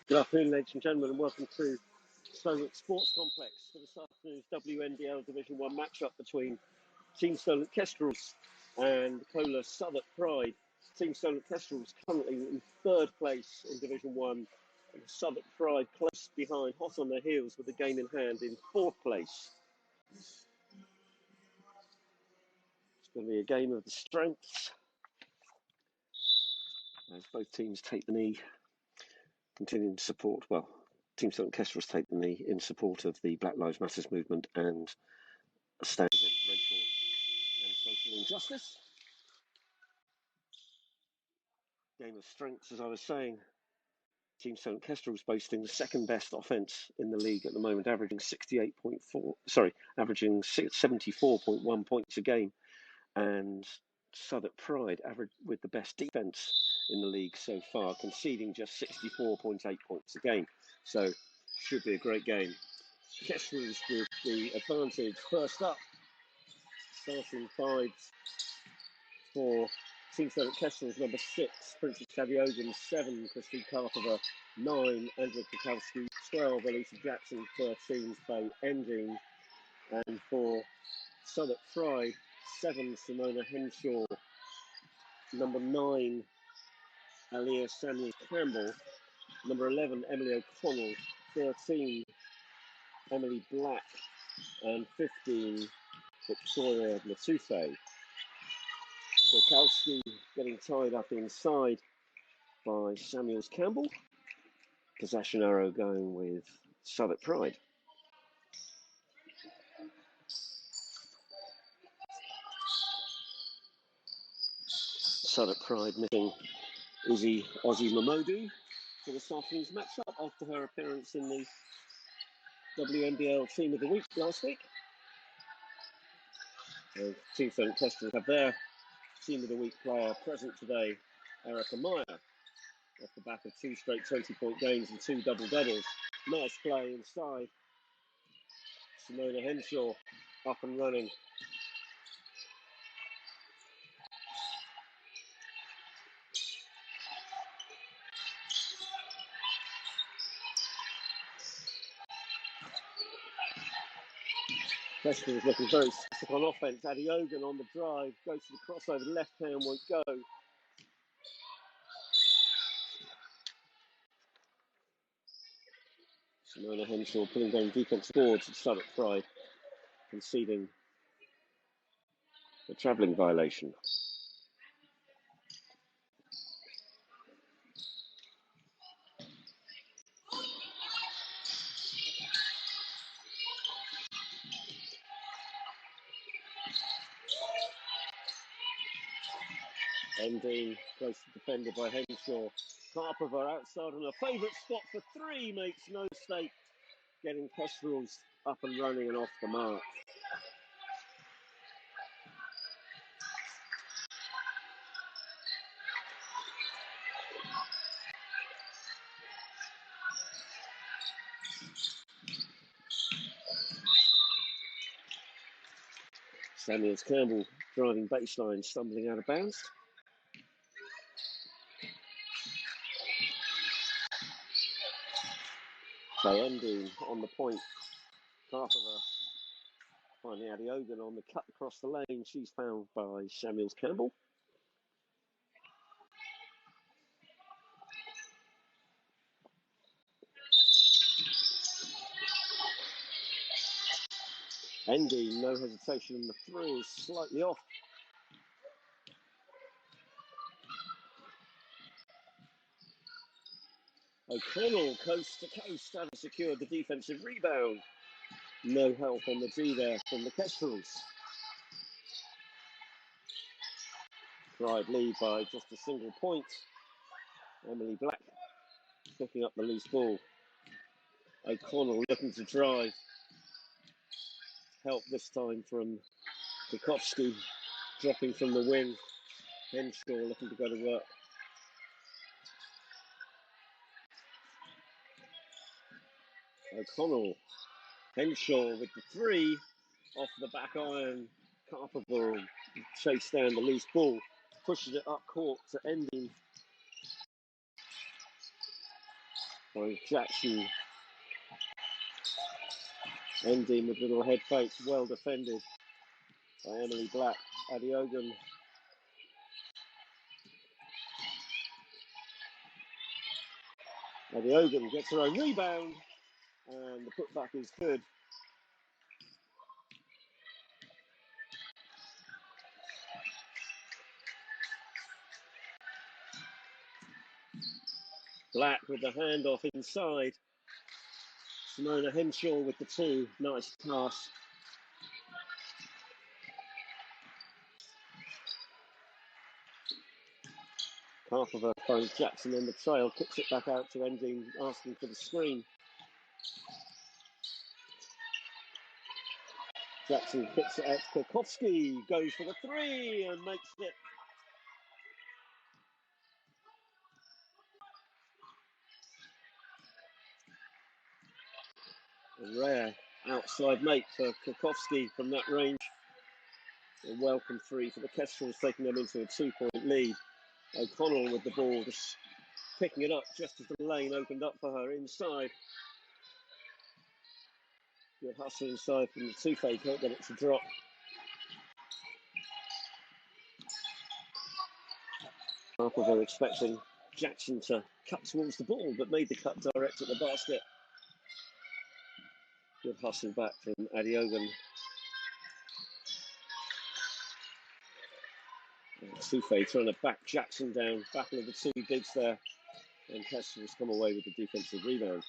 Good afternoon, ladies and gentlemen, and welcome to Solent Sports Complex for this afternoon's WNBL Division 1 matchup between Team Solent Kestrels and CoLA Southwark Pride. Team Solent Kestrels currently in third place in Division 1, and Southwark Pride close behind, hot on their heels with the game in hand in fourth place. It's going to be a game of the strengths as both teams take the knee, continuing to support, Team Solent Kestrels take the knee in support of the Black Lives Matter movement and a stand against racial and social injustice. Game of strengths, as I was saying. Team Solent Kestrels boasting the second best offence in the league at the moment, averaging 74.1 points a game, and Southwark Pride average with the best defence in the league so far, conceding just 64.8 points a game. So should be a great game. Kestrels with the advantage first up, starting fives for Team Solent Kestrels: number 6, Princess Saviogan; 7, Christine Carpenter; 9, Angela Kukowski; 12, Elisa Jackson; 13, Faye Ending; and for Southwark Pride, 7, Simona Henshaw; number 9, Aliyah Samuel Campbell; number 11, Emily O'Connell; 13, Emily Black; and 15, Victoria Matufe. Kukowski getting tied up inside by Samuels Campbell. Possession arrow going with Southwark Pride. Southwark Pride missing Izzy Ozzy Mamodu for this afternoon's matchup after her appearance in the WNBL Team of the Week last week. Team Solent Kestrels have their Team of the Week player present today, Erica Meyer, off the back of 2 straight 20-point games and 2 double-doubles. Nice play inside. Simona Henshaw up and running. Kestrels looking very stiff on offence. Adiogan on the drive, goes to the crossover, the left hand won't go. Simona Henshaw pulling down defensive boards at Southwark Pride, conceding a travelling violation. Ending, close defended by Henshaw. Carpenter outside on a favourite spot for 3, makes no mistake, getting Kestrels up and running and off the mark. Samuels Campbell driving baseline, stumbling out of bounds. Ending on the point. Carpenter finding Adiogan on the cut across the lane. She's fouled by Samuels Campbell. Ending, no hesitation, and the 3 is slightly off. O'Connell, coast to coast, having secured the defensive rebound. No help on the D there from the Kestrels. Pride lead by just a single point. Emily Black picking up the loose ball. O'Connell looking to drive. Help this time from Kukowski, dropping from the wing. Henshaw looking to go to work. O'Connell, Henshaw with the 3 off the back iron. Carpenter chase down the loose ball, pushes it up court to Ending. by Jackson. Ending with little head fake, well defended by Emily Black. Adeogun. Adeogun gets her own rebound, and the putback is good. Black with the handoff inside. Simona Henshaw with the two. Nice pass. Half of her finds Jackson on the trail, kicks it back out to Endine, asking for the screen. Jackson kicks it out to Kwiatkowski, goes for the three and makes it. A rare outside make for Kwiatkowski from that range. A welcome three for the Kestrels, taking them into a 2-point lead. O'Connell with the ball, just picking it up just as the lane opened up for her inside. Good hustle inside from the two-fake, hope that it's a drop. Half of her expecting Jackson to cut towards the ball, but made the cut direct at the basket. Good hustle back from Adeogun. Souffet trying to back Jackson down. Battle of the two bigs there. And Kestrels come away with the defensive rebound.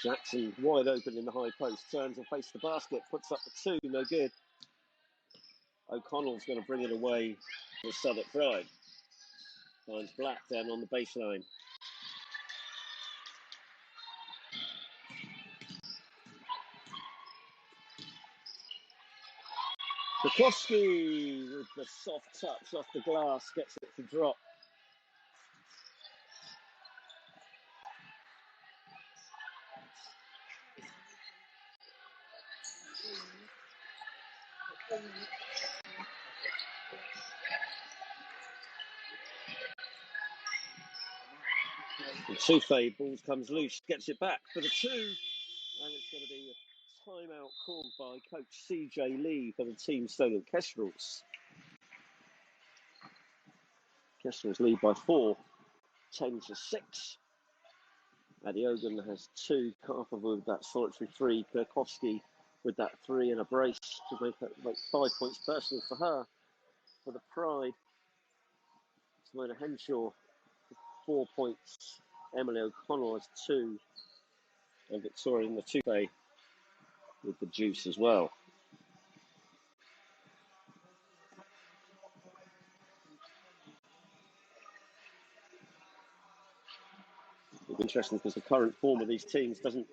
Jackson wide open in the high post. Turns and faces the basket. Puts up the two. No good. O'Connell's going to bring it away for Southwark Pride. Finds Black down on the baseline. Kwiatkowski with the soft touch off the glass, gets it to drop. And Souffet, balls comes loose, gets it back for the two, and it's going to be a timeout called by coach CJ Lee for the team Solent Kestrels. Kestrels lead by 4, 10-6. Adeogun has two. Karpov with that solitary three. Kwiatkowski with that three and a brace to make 5 points personal for her. For the Pride, Simona Henshaw 4 points. Emily O'Connell has 2, and Victoria in the two-bay with the juice as well. It's interesting because the current form of these teams doesn't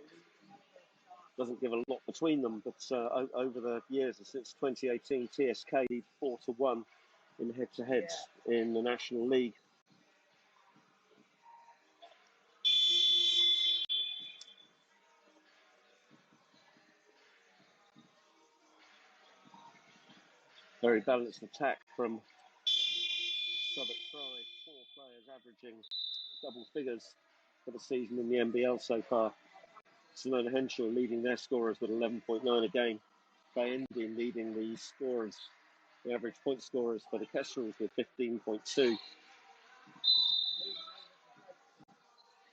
give a lot between them, but over the years since 2018, TSK lead 4-1 in head-to-heads in the National League. Very balanced attack from Southwark Pride. 4 players averaging double figures for the season in the NBL so far. Simona Henshaw leading their scorers with 11.9 a game. Bayendine leading the scorers, the average point scorers for the Kestrels with 15.2.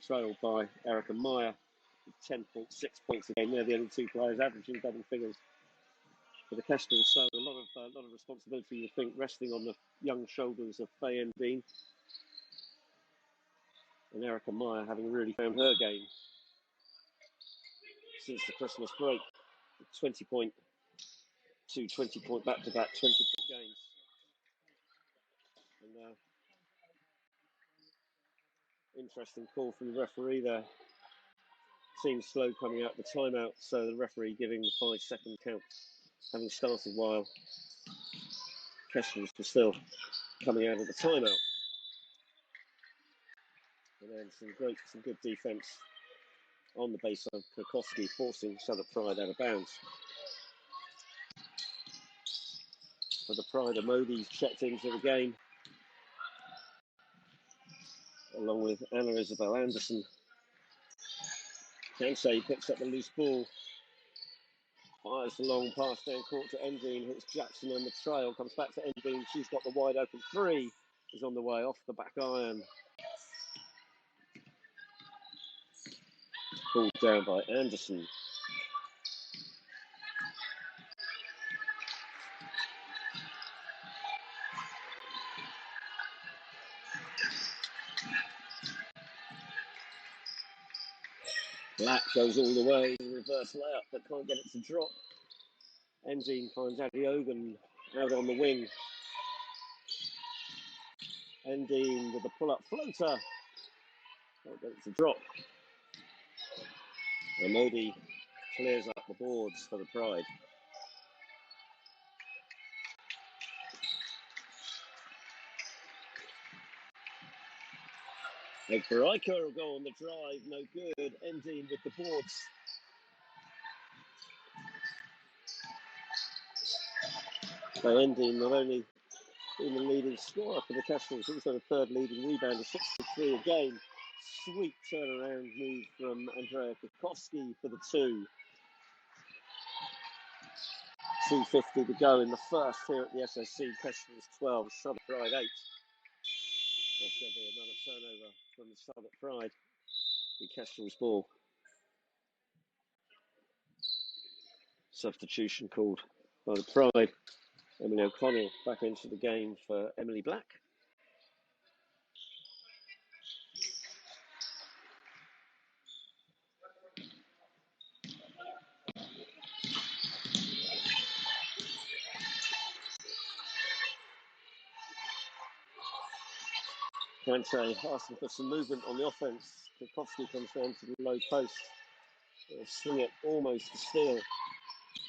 Trailed by Erica Meyer with 10.6 points a game. They're the only 2 players averaging double figures for the Kestrels. So a lot of responsibility, you think, resting on the young shoulders of Bayendine. And Erica Meyer having really found her game since the Christmas break. 20-point back-to-back 20-point games. And interesting call from the referee there. Seems slow coming out the timeout, so the referee giving the 5-second count, having started while Kestrels was still coming out of the timeout. And then some good defence on the baseline. Kwiatkowski forcing Southwark Pride out of bounds. For the Pride, Modi's checked into the game. along with Anna Isabel Anderson. Kansai picks up the loose ball, fires the long pass down court to Endine, hits Jackson on the trail, comes back to Endine, she's got the wide open three, is on the way off the back iron. Pulled down by Anderson. Black goes all the way, reverse layup, but can't get it to drop. Endine finds Adiogan out on the wing. Endine with the pull-up floater. Can't get it to drop. And Modi clears up the boards for the Pride. Egberika will go on the drive, no good. Endine with the boards. So Endine not only being the leading scorer for the Kestrels, also the third leading rebounder, 63 a game. Sweet turnaround move from Andrea Kukowski for the two. 2:50 to go in the first here at the SSC. Kestrels 12, Southwark Pride 8. That's going to be another turnover from the Southwark Pride. The Kestrels ball. Substitution called by the Pride. Emily O'Connell back into the game for Emily Black. Kante asking for some movement on the offense. Kukowski comes down to the low post. They'll swing it almost to steal.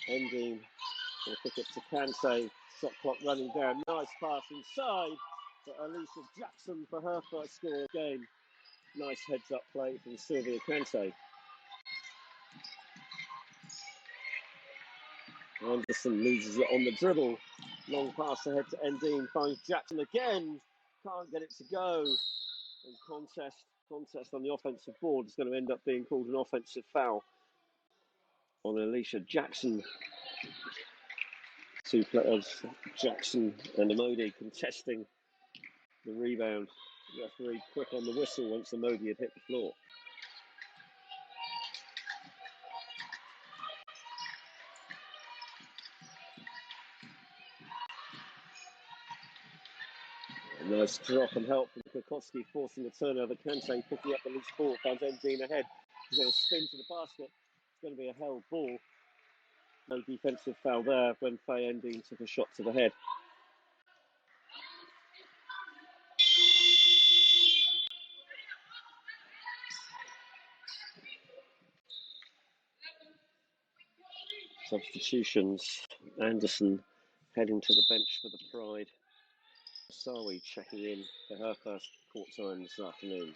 Ending. They'll pick it to Kante. Shot clock running down. Nice pass inside to Alicia Jackson for her first score of the game. Nice heads up play from Sylvia Kante. Anderson loses it on the dribble. Long pass ahead to Endine. Finds Jackson again. Can't get it to go. And contest on the offensive board is going to end up being called an offensive foul on Alicia Jackson. Two players, Jackson and Amodi, contesting the rebound. The referee quick on the whistle once Amodi had hit the floor. A nice drop and help from Kukowski, forcing the turnover. Kante picking up the loose ball, finds Endine ahead. He's going to spin to the basket. It's going to be a held ball. No defensive foul there when Faye Endine took a shot to the head. Substitutions. Anderson heading to the bench for the Pride. Sawi checking in for her first court time this afternoon.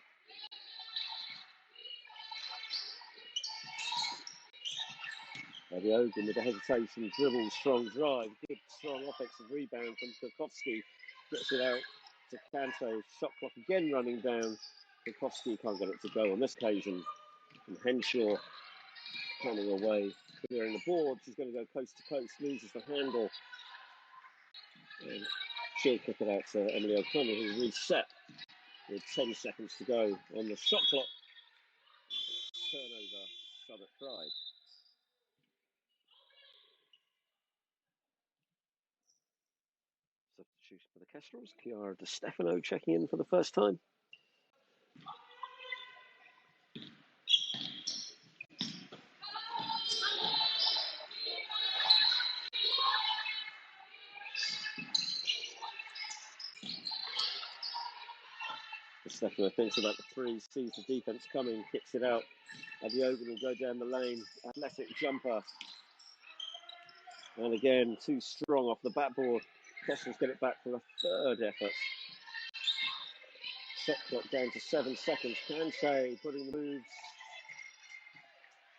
Adiogan with a hesitation, dribble, strong drive, good strong offensive rebound from Kukowski. Gets it out to Kante. Shot clock again running down. Kukowski can't get it to go on this occasion. And Henshaw panning away, clearing the board. She's going to go coast to coast, loses the handle. And she'll kick it out to Emily O'Connell, who reset with 10 seconds to go on the shot clock. Turnover, Southwark Pride. Substitution for the Kestrels. Chiara Di Stefano checking in for the first time. Di Stefano thinks about the three, sees the defense coming, kicks it out. Adiogan will go down the lane. Athletic jumper. And again, too strong off the backboard. Kestrels get it back for a third effort. Shot clock down to 7 seconds. Kante putting the moves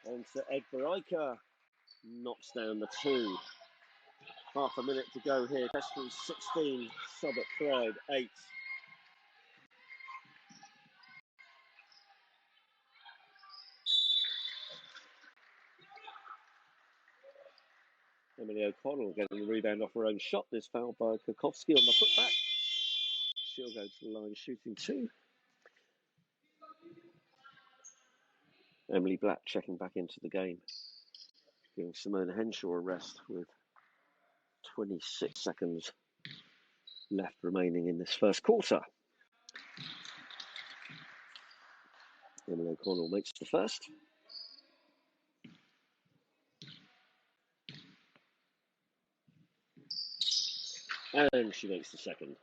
onto Egberika. Knocks down the two. Half a minute to go here. Kestrels 16, Southwark Pride 8. Emily O'Connell getting the rebound off her own shot. This foul by Kukowski on the putback. She'll go to the line shooting 2. Emily Black checking back into the game, giving Simona Henshaw a rest with 26 seconds left remaining in this first quarter. Emily O'Connell makes the first. And she makes the second.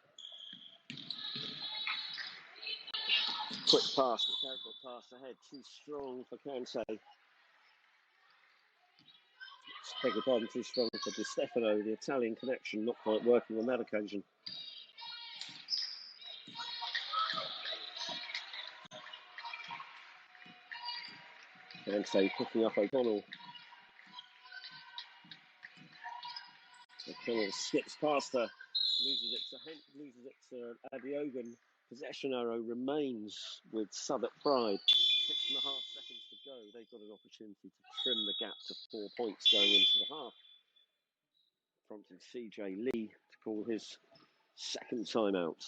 Quick pass, mechanical pass ahead, too strong for Kansai. Beg your pardon, too strong for Di Stefano. The Italian connection not quite working on that occasion. Kansai picking up O'Connell. O'Connell skips past her, loses it to Adiogan. Possession arrow remains with Southwark Pride. 6.5 seconds to go. They've got an opportunity to trim the gap to 4 points going into the half, prompting CJ Lee to call his second timeout.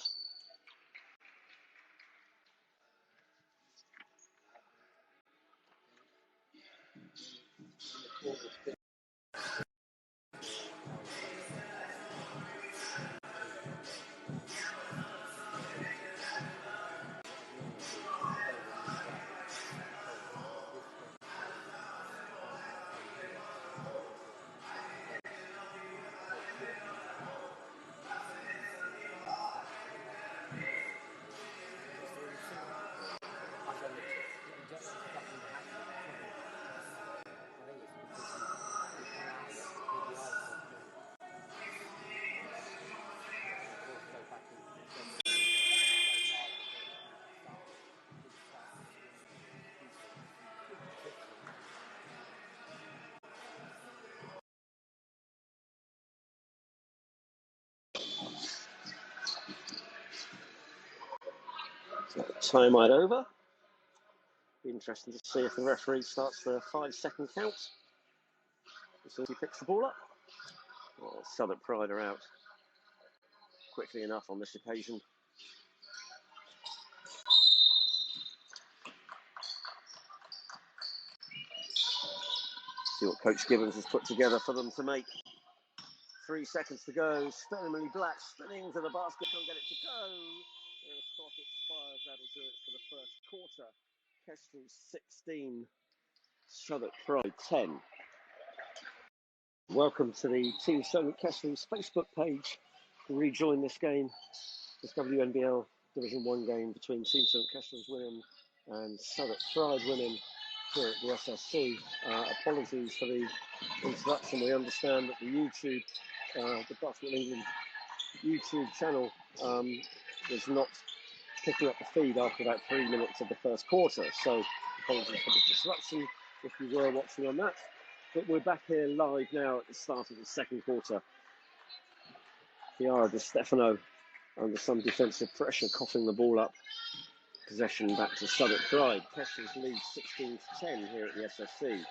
Timeout over. Be interesting to see if the referee starts the 5-second count as soon as he picks the ball up. Well, Southwark Pride are out quickly enough on this occasion. See what Coach Gibbons has put together for them to make. 3 seconds to go. Emily Black spinning to the basket, can't get it to go. And the clock expires. That'll do it for the first quarter. Kestrels 16, Southwark Pride 10. Welcome to the Team Solent Kestrels Facebook page to rejoin this game, this WNBL Division 1 game between Team Solent Kestrels women and Southwark Pride women here at the SSC. Apologies for the interruption. We understand that the YouTube, the Basketball England YouTube channel was not picking up the feed after about 3 minutes of the first quarter. So apologies for the disruption if you were watching on that. But we're back here live now at the start of the second quarter. Chiara Di Stefano under some defensive pressure, coughing the ball up. Possession back to Southwark Pride. Kestrels lead 16-10 here at the SSC.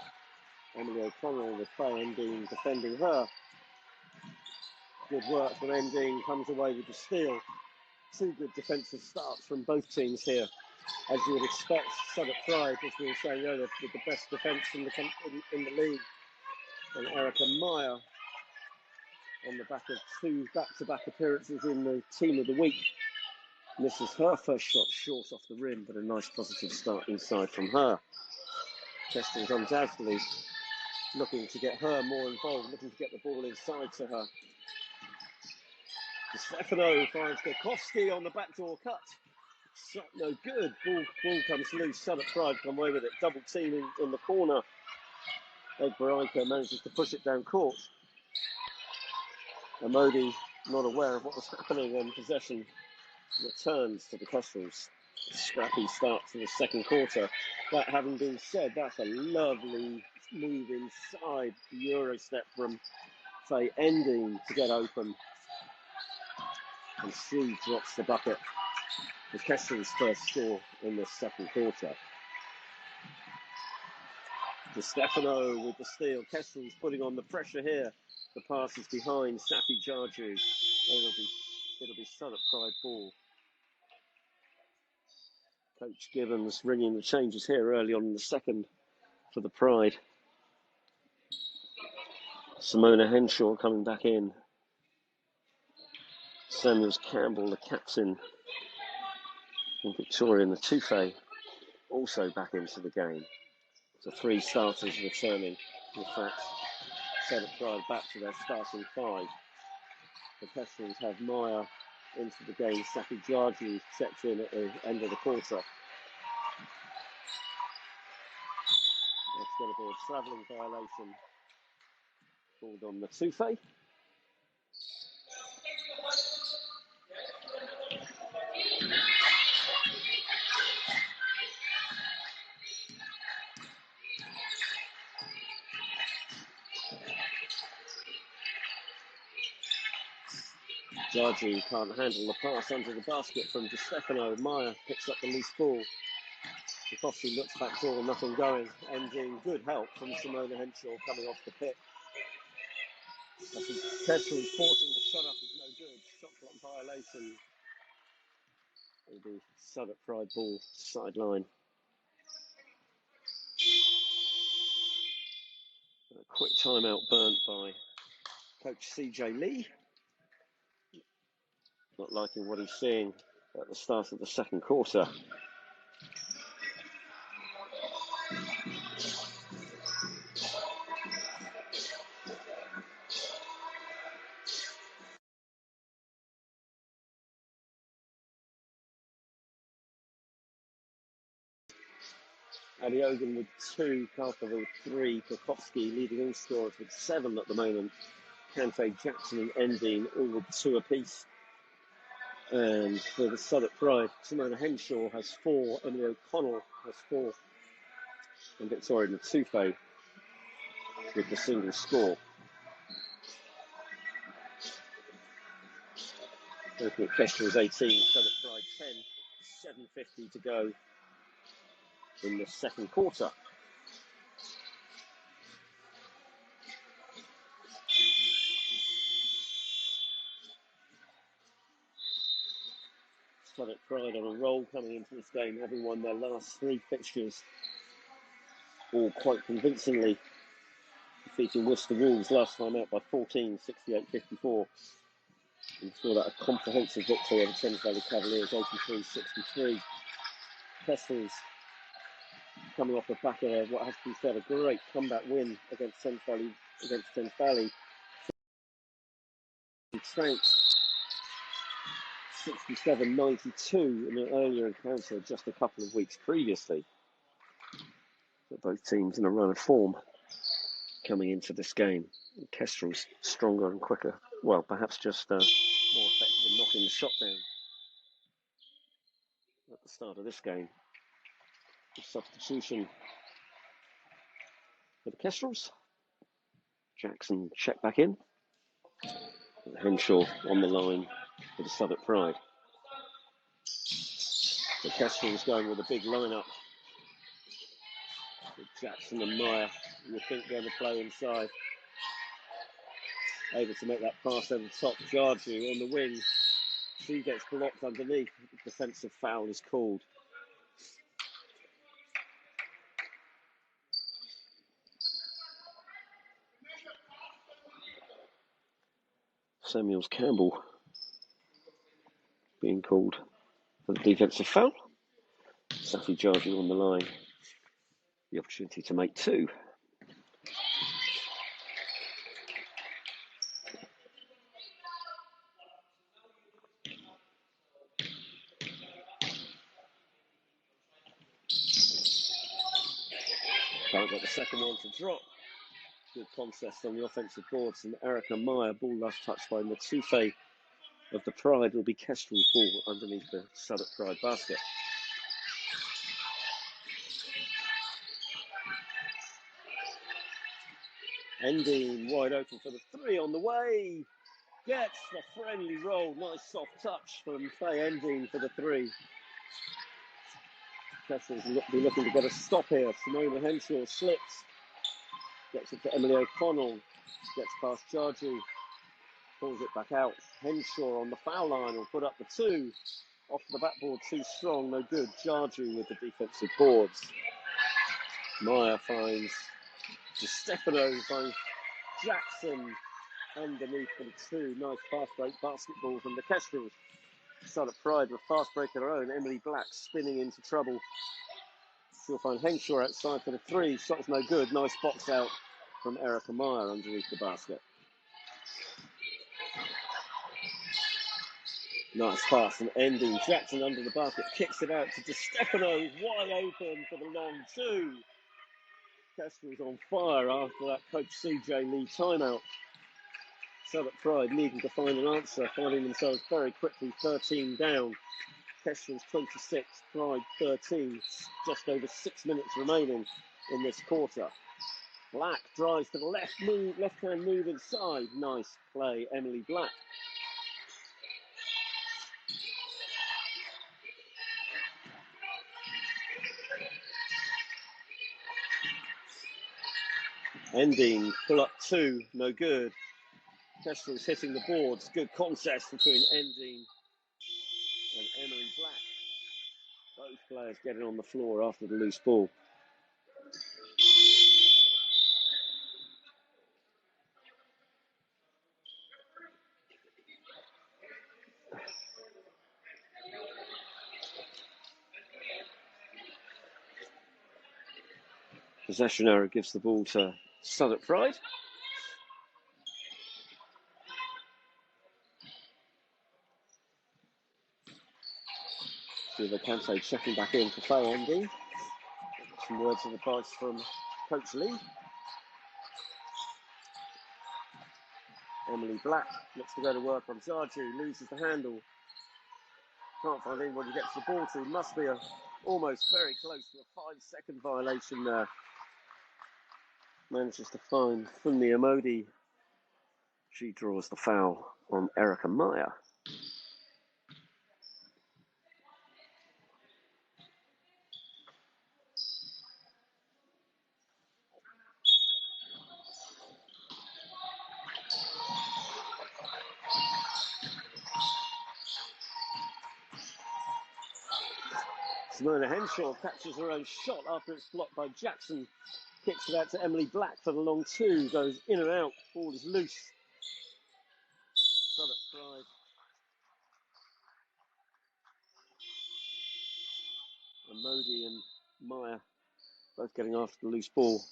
Emily O'Connell with Faye Endine defending her. Good work from Endine, comes away with the steal. 2 good defensive starts from both teams here. As you would expect, Southwark Pride, as we were saying earlier, with the best defence in the league. And Erica Meyer on the back of 2 back-to-back appearances in the Team of the Week. Misses her first shot short off the rim, but a nice positive start inside from her. Kestrels undoubtedly looking to get her more involved, looking to get the ball inside to her. Di Stefano finds Kukowski on the backdoor cut. Shot no good. Ball comes loose. Southwark Pride come away with it. Double teaming in the corner. Egg manages to push it down court. Amodi not aware of what was happening, and possession returns to the Kestrels. Scrappy start to the second quarter. That having been said, that's a lovely move inside the Euro step from Faye Endine to get open. And she drops the bucket. The Kestrels' first score in the second quarter. Di Stefano with the steal. Kestrels putting on the pressure here. The pass is behind Safi Jarju. It'll be Southwark Pride ball. Coach Gibbons ringing the changes here early on in the second for the Pride. Simona Henshaw coming back in. Samuels Campbell, the captain, and Victorian, the Touffet, also back into the game. So 3 starters returning. In fact, Southwark Pride back to their starting 5. The Kestrels have Maya into the game. Safi Jarju checks in at the end of the quarter. That's going to be a travelling violation called on the Touffet. Jarju can't handle the pass under the basket from Di Stefano. Maya picks up the loose ball. Kofi looks back door, nothing going. Ending good help from Simona Henshaw coming off the pick. Kestrels forcing the shot up is no good. Shot clock violation. It'll be Southwark Pride ball sideline. A quick timeout burnt by Coach CJ Lee. Not liking what he's seeing at the start of the second quarter. Adiogan with 2, Carter with 3, Kokowski leading all scorers with 7 at the moment. Kante, Jackson and Endine all with 2 apiece. And for the Southwark Pride, Simona Henshaw has 4, Emily O'Connell has 4, and Victoria Touffet with the single score. Looking at Kestrels 18, Southwark Pride 10, 7:50 to go in the second quarter. Southwark Pride on a roll coming into this game, having won their last 3 fixtures, all quite convincingly, defeating Worcester Wolves last time out by 14, 68-54. And saw that a comprehensive victory over Thames Valley Cavaliers, 83-63. Kestrels coming off the back of what has to be said a great comeback win against Thames Valley. Trounced 67-92 in an earlier encounter just a couple of weeks previously. But both teams in a run of form coming into this game. Kestrels stronger and quicker. Well, perhaps just more effective in knocking the shot down at the start of this game. The substitution for the Kestrels. Jackson checked back in. And Henshaw on the line for the Southwark Pride. The Kestrels going with a big lineup. With Jackson and Meyer, you think they're going to play inside. Able to make that pass over the top. Jarju on the wing. She gets blocked underneath. The defensive foul is called. Samuels Campbell being called for the defensive foul. Safi Jarju on the line. The opportunity to make 2. Can't get the second one to drop. Good contest on the offensive boards from Erica Meyer. Ball last touched by Touffet of the Pride. Will be Kestrel's ball underneath the Southwark Pride basket. Endine wide open for the 3 on the way. Gets the friendly roll. Nice soft touch from Faye Endine for the 3. Kestrels will be looking to get a stop here. Simona Henshaw slips. Gets it to Emily O'Connell. Gets past Jarju. Pulls it back out. Henshaw on the foul line will put up the 2. Off the backboard, too strong, no good. Jarju with the defensive boards. Meyer finds Stefano, finds Jackson underneath for the 2. Nice fast break basketball from the Kestrels. Southwark Pride with fast break of their own. Emily Black spinning into trouble. She'll find Henshaw outside for the 3. Shot's no good. Nice box out from Erica Meyer underneath the basket. Nice pass and ending. Jackson under the basket, kicks it out to Di Stefano, wide open for the long 2. Kestrels on fire after that Coach CJ Lee timeout. Southwark Pride needing to find an answer, finding themselves very quickly 13 down. Kestrels 26, Pride 13. Just over 6 minutes remaining in this quarter. Black drives to the left-hand move inside. Nice play, Emily Black. Ending, pull up 2, no good. Kestrels hitting the boards. Good contest between Ending and Emily Black. Both players getting on the floor after the loose ball. Possession arrow gives the ball to Southwark Pride. Silva Kante checking back in for Faye Ending. Some words of advice from Coach Lee. Emily Black looks to go to work on Jarju, loses the handle. Can't find anyone to get to the ball to. Must be almost very close to a 5-second violation there. Manages to find Funmi Amodi. She draws the foul on Erica Meyer. Simona Henshaw catches her own shot after it's blocked by Jackson. Kicks it out to Emily Black for the long 2. Goes in and out. Ball is loose. Southwark Pride. And Modi and Meyer both getting after the loose ball.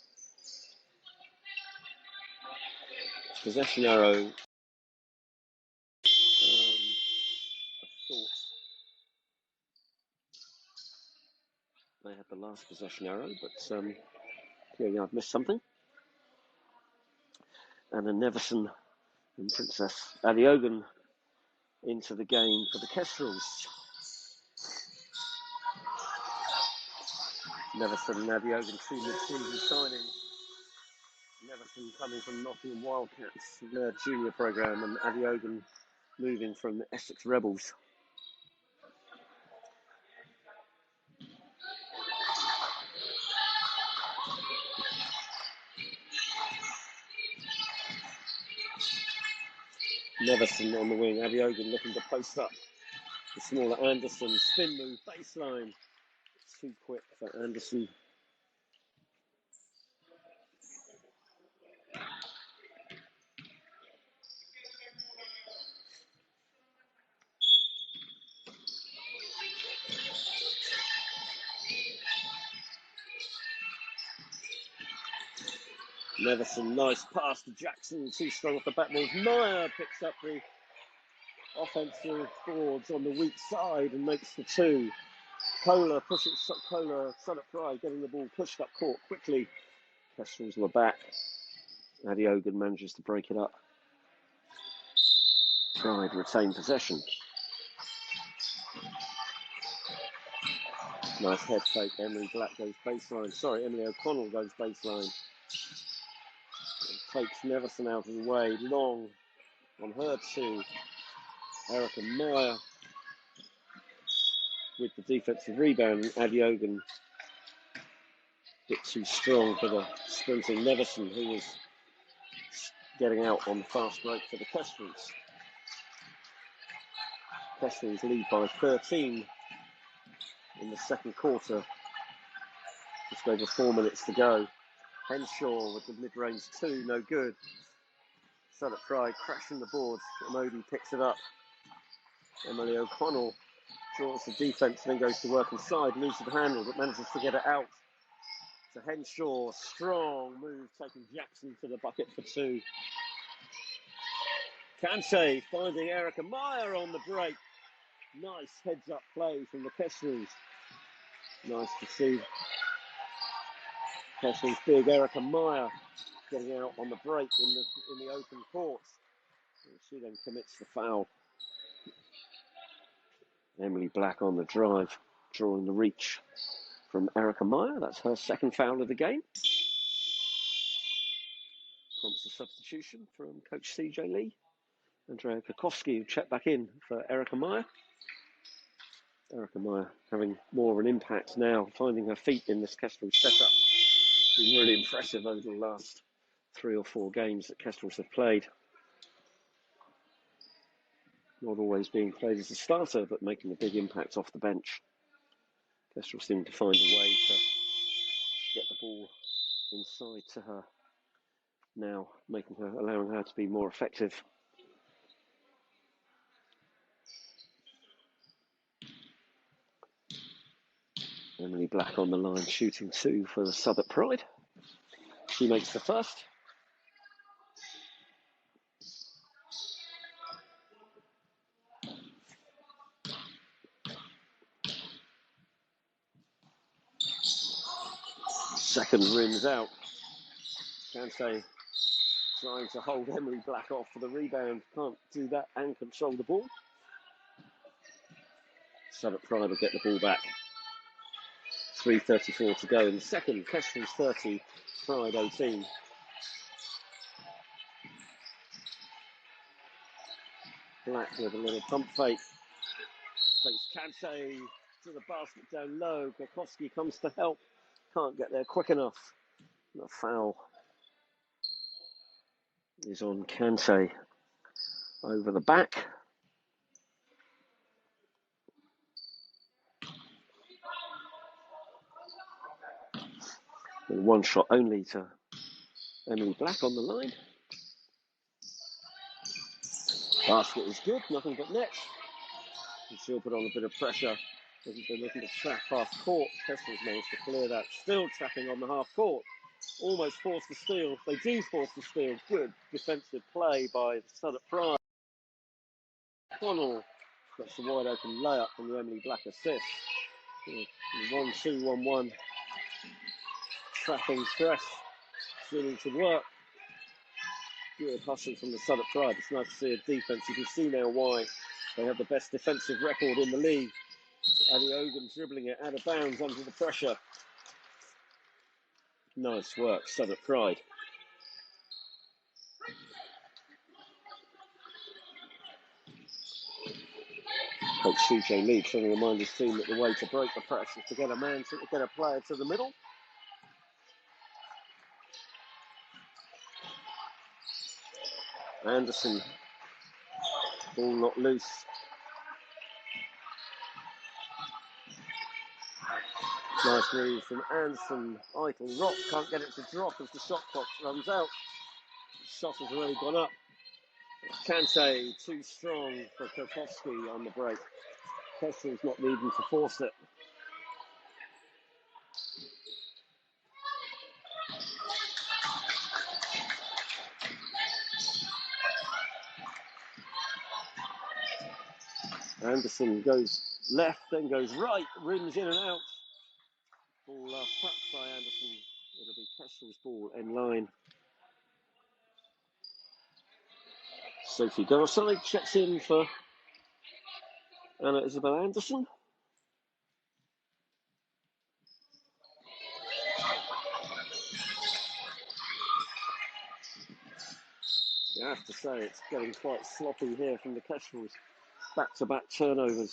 Possession arrow. I thought they had the last possession arrow, but clearly I've missed something. And a Neverson and Princess Adiogan into the game for the Kestrels. Neverson and Adiogan, 2 mid-season signings. Neverson coming from Nottingham Wildcats, their junior programme, and Adiogan moving from the Essex Rebels. Neverson on the wing, Adiogan looking to post up. The smaller Anderson, spin move, baseline. Too quick for Anderson. Neverson, nice pass to Jackson, too strong off the backboard. Meyer picks up the offensive boards on the weak side and makes the 2. CoLA pushes CoLA, Southwark Pride getting the ball pushed up court quickly. Kestrels were back. Adiogan manages to break it up. Pride retain possession. Nice head fake. Emily Black goes baseline. Sorry, Emily O'Connell goes baseline. Takes Neverson out of the way. Long on her 2. Erica Meyer with the defensive rebound. Adiogan a bit too strong for the sprinting Neverson, who was getting out on the fast break for the Kestrels. Kestrels lead by 13 in the second quarter. Just over 4 minutes to go. Henshaw with the mid-range two, no good. Southwark Pride crashing the boards. Modi picks it up. Emily O'Connell draws the defence and then goes to work inside, moves to the handle, but manages to get it out to Henshaw. Strong move, taking Jackson to the bucket for two. Kante finding Erica Meyer on the break. Nice heads-up play from the Kestrels. Nice to see Kestrels' big Erica Meyer getting out on the break in the open court. She then commits the foul. Emily Black on the drive, drawing the reach from Erica Meyer. That's her second foul of the game. Prompts a substitution from coach CJ Lee. Andrea Kokoski, who checked back in for Erica Meyer. Erica Meyer having more of an impact now, finding her feet in this Kestrels setup. Been really impressive over the last 3 or 4 games that Kestrels have played. Not always being played as a starter, but making a big impact off the bench. Kestrels seem to find a way to get the ball inside to her now, allowing her to be more effective. Emily Black on the line, shooting two for the Southwark Pride. She makes the first. Second rims out. Kante trying to hold Emily Black off for the rebound. Can't do that and control the ball. Southwark Pride will get the ball back. 3:34 to go in the second. Kestrels 30, Pride 18. Black with a little pump fake. Takes Kante to the basket down low. Kokoski comes to help. Can't get there quick enough. The foul is on Kante over the back. And one shot only to Emily Black on the line. Basket is good, nothing but net. And she'll put on a bit of pressure. They're looking to trap half court. Kestrels managed to clear that. Still trapping on the half court. Almost forced the steal. They do force the steal. Good defensive play by the Southwark Pride. Connell gets the wide open layup from the Emily Black assist. 1-2-1-1. Trapping press. Seeming to work. Good hustle from the Southwark Pride. It's nice to see a defence. You can see now why they have the best defensive record in the league. Addie Ogan dribbling it out of bounds under the pressure. Nice work, Southwark Pride. Coach CJ Lee trying to remind his team that the way to break the press is to get a player to the middle. Anderson, ball not loose. Nice move from Anderson. Idle rock, can't get it to drop as the shot clock runs out. Shot has already gone up. Kante too strong for Kokoski on the break. Kestrels not needing to force it. Anderson goes left, then goes right, rims in and out. Ball touched by Anderson. It'll be Kestrels' ball end line. Sophie Garside checks in for Anna Isabel Anderson. You have to say it's getting quite sloppy here from the Kestrels. Back-to-back turnovers.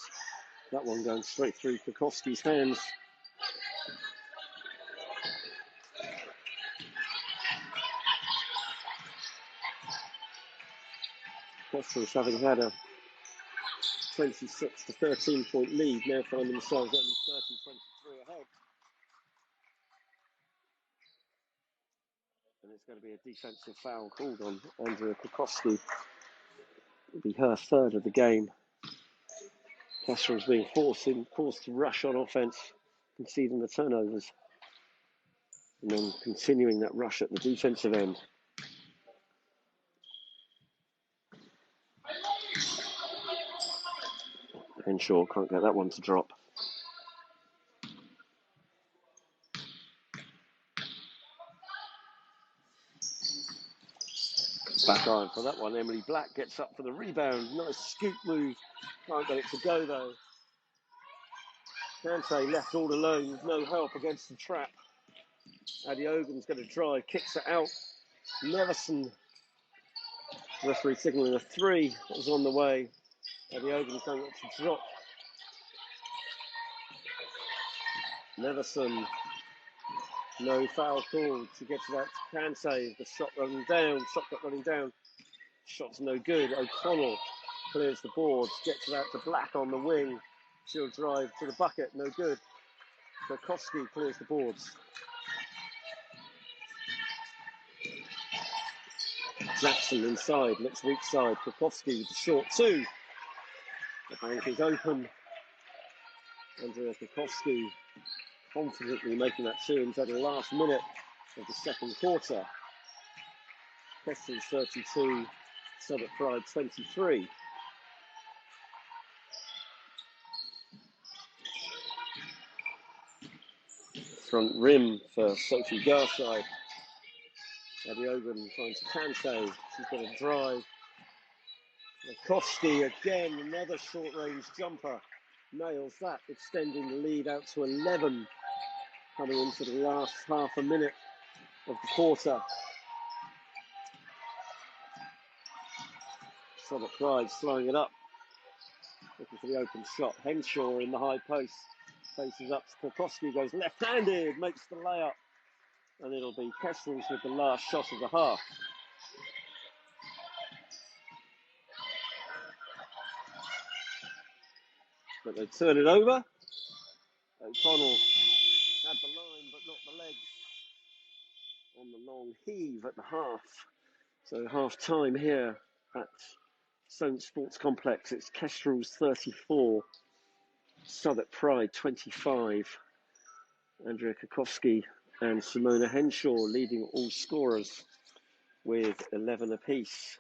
That one going straight through Kokoski's hands. Kestrels, having had a 26 to 13 point lead, now find themselves only 30-23 ahead. And it's going to be a defensive foul called on Andrea Kukowski. It'll be her third of the game. Kestrels being forced to rush on offense, conceding the turnovers, and then continuing that rush at the defensive end. Henshaw can't get that one to drop. Back iron for that one. Emily Black gets up for the rebound. Nice scoop move. Can't get it to go though. Kante left all alone with no help against the trap. Adiogun's going to drive, kicks it out. Neverson, referee signalling a three. That was on the way. Adiogun can't get to drop. Neverson, no foul call to get to that. Kante, the shot running down. Shot got running down. Shot's no good. O'Connell clears the boards, gets it out to Black on the wing. She'll drive to the bucket, no good. Kukowski clears the boards. Jackson inside, looks weak side. Kukowski with the short two. The bank is open. Andrea Kukowski confidently making that two into the last minute of the second quarter. Kestrels 32, Southwark Pride 23. Front rim for Sophie Garside. Adiogun finds Kante. She's got a drive. Kukowski again, another short-range jumper. Nails that, extending the lead out to 11. Coming into the last half a minute of the quarter. Southwark Pride slowing it up. Looking for the open shot. Henshaw in the high post. Faces up to Kukowski, goes left-handed, makes the layup. And it'll be Kestrels with the last shot of the half. But they turn it over. O'Connell had the line, but not the legs on the long heave at the half. So half time here at Solent Sports Complex. It's Kestrels 34, Southwark Pride 25. Andrea Kukowski and Simona Henshaw leading all scorers with 11 apiece.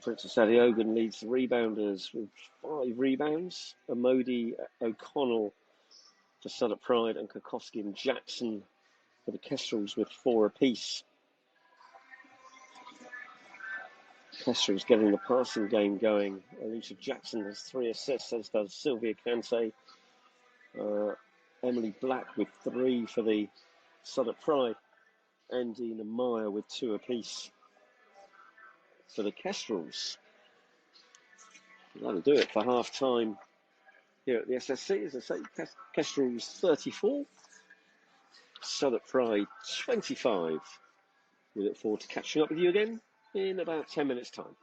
Princess Adiogun leads the rebounders with 5 rebounds. Amodi, O'Connell for Southwark Pride, and Kukowski and Jackson for the Kestrels with 4 apiece. Kestrels getting the passing game going. Alicia Jackson has 3 assists, as does Sylvia Kante. Emily Black with 3 for the Southwark Pride. And Dina Meyer with 2 apiece for the Kestrels. That'll do it for half time here at the SSC. As I say, Kestrels 34, Southwark Pride 25. We look forward to catching up with you again in about 10 minutes' time.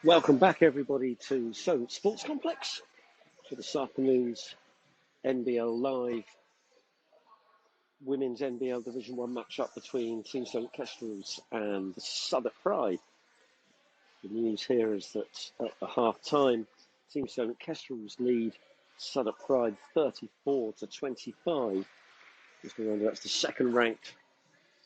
Welcome back, everybody, to Solent Sports Complex for this afternoon's NBL Live Women's NBL Division 1 match-up between Team Solent Kestrels and the Southwark Pride. The news here is that at the half-time, Team Solent Kestrels lead Southwark Pride 34-25. Just remember, that's the second-ranked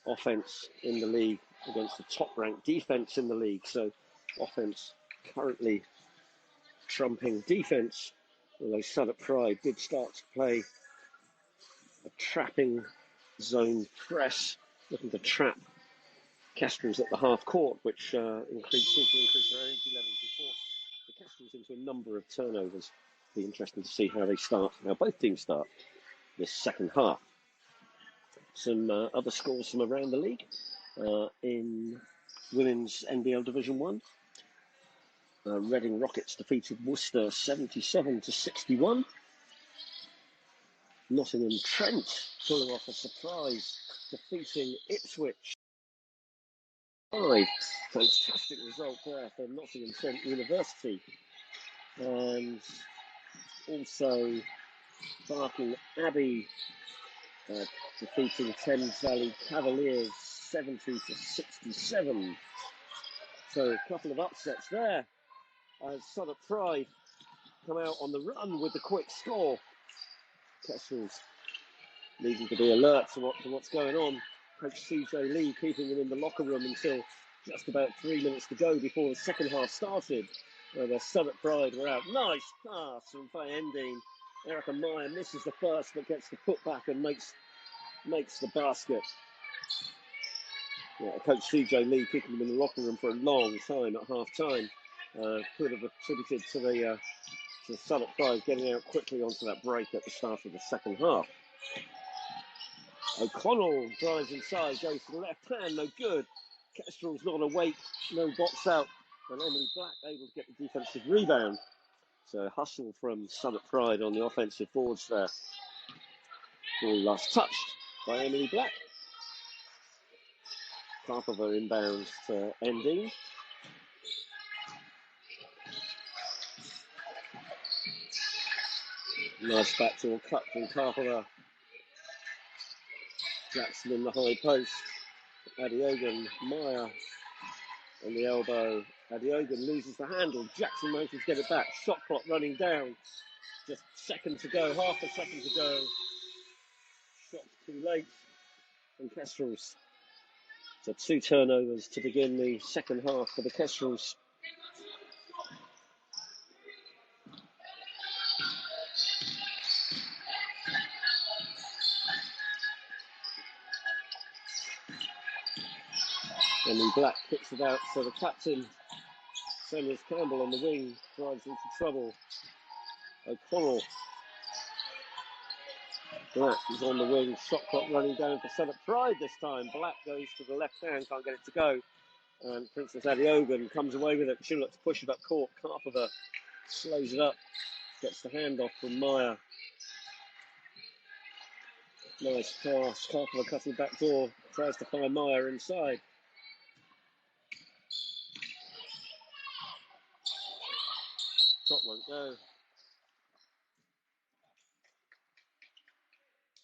offence in the league against the top-ranked defence in the league. So, offence currently trumping defence, although Southwark Pride did start to play a trapping zone press, looking to trap Kestrels at the half court, which seemed to increase their energy levels before the Kestrels into a number of turnovers. Be interesting to see how they start, how both teams start this second half. Some other scores from around the league in Women's NBL Division 1. Reading Rockets defeated Worcester 77-61. Nottingham Trent pulling off a surprise, defeating Ipswich 5. Fantastic result there for Nottingham Trent University. And also Barking Abbey defeating Thames Valley Cavaliers 70-67. So a couple of upsets there as Southwark Pride come out on the run with the quick score. Kestrels needing to be alert to what's going on. Coach CJ Lee keeping them in the locker room until just about 3 minutes to go before the second half started. The Southwark Pride were out. Nice pass from Faye Endine. Erica Meyer misses the first but gets the putback and makes the basket. Yeah, Coach CJ Lee keeping them in the locker room for a long time at half time. Could have attributed to the Southwark Pride getting out quickly onto that break at the start of the second half. O'Connell drives inside, goes to the left hand, no good. Kestrels not awake, no box out, and Emily Black able to get the defensive rebound. So hustle from Southwark Pride on the offensive boards there. Ball last touched by Emily Black. Karpova inbounds to Endine. Nice backdoor cut from Karpova. Jackson in the high post. Adiogan, Meyer on the elbow. Adiogan loses the handle. Jackson manages to get it back. Shot clock running down. Just second to go, half a second to go. Shot too late from Kestrels. So 2 turnovers to begin the second half for the Kestrels. Emily Black kicks it out, so the captain, Samuels Campbell on the wing, drives into trouble. O'Connell. Black is on the wing, shot clock running down for Southwark Pride this time. Black goes to the left hand, can't get it to go. And Princess Adiogan comes away with it. She looks to push it up court. Karpova slows it up, gets the handoff from Meyer. Nice pass. Karpova cutting back door, tries to find Meyer inside. Shot won't go.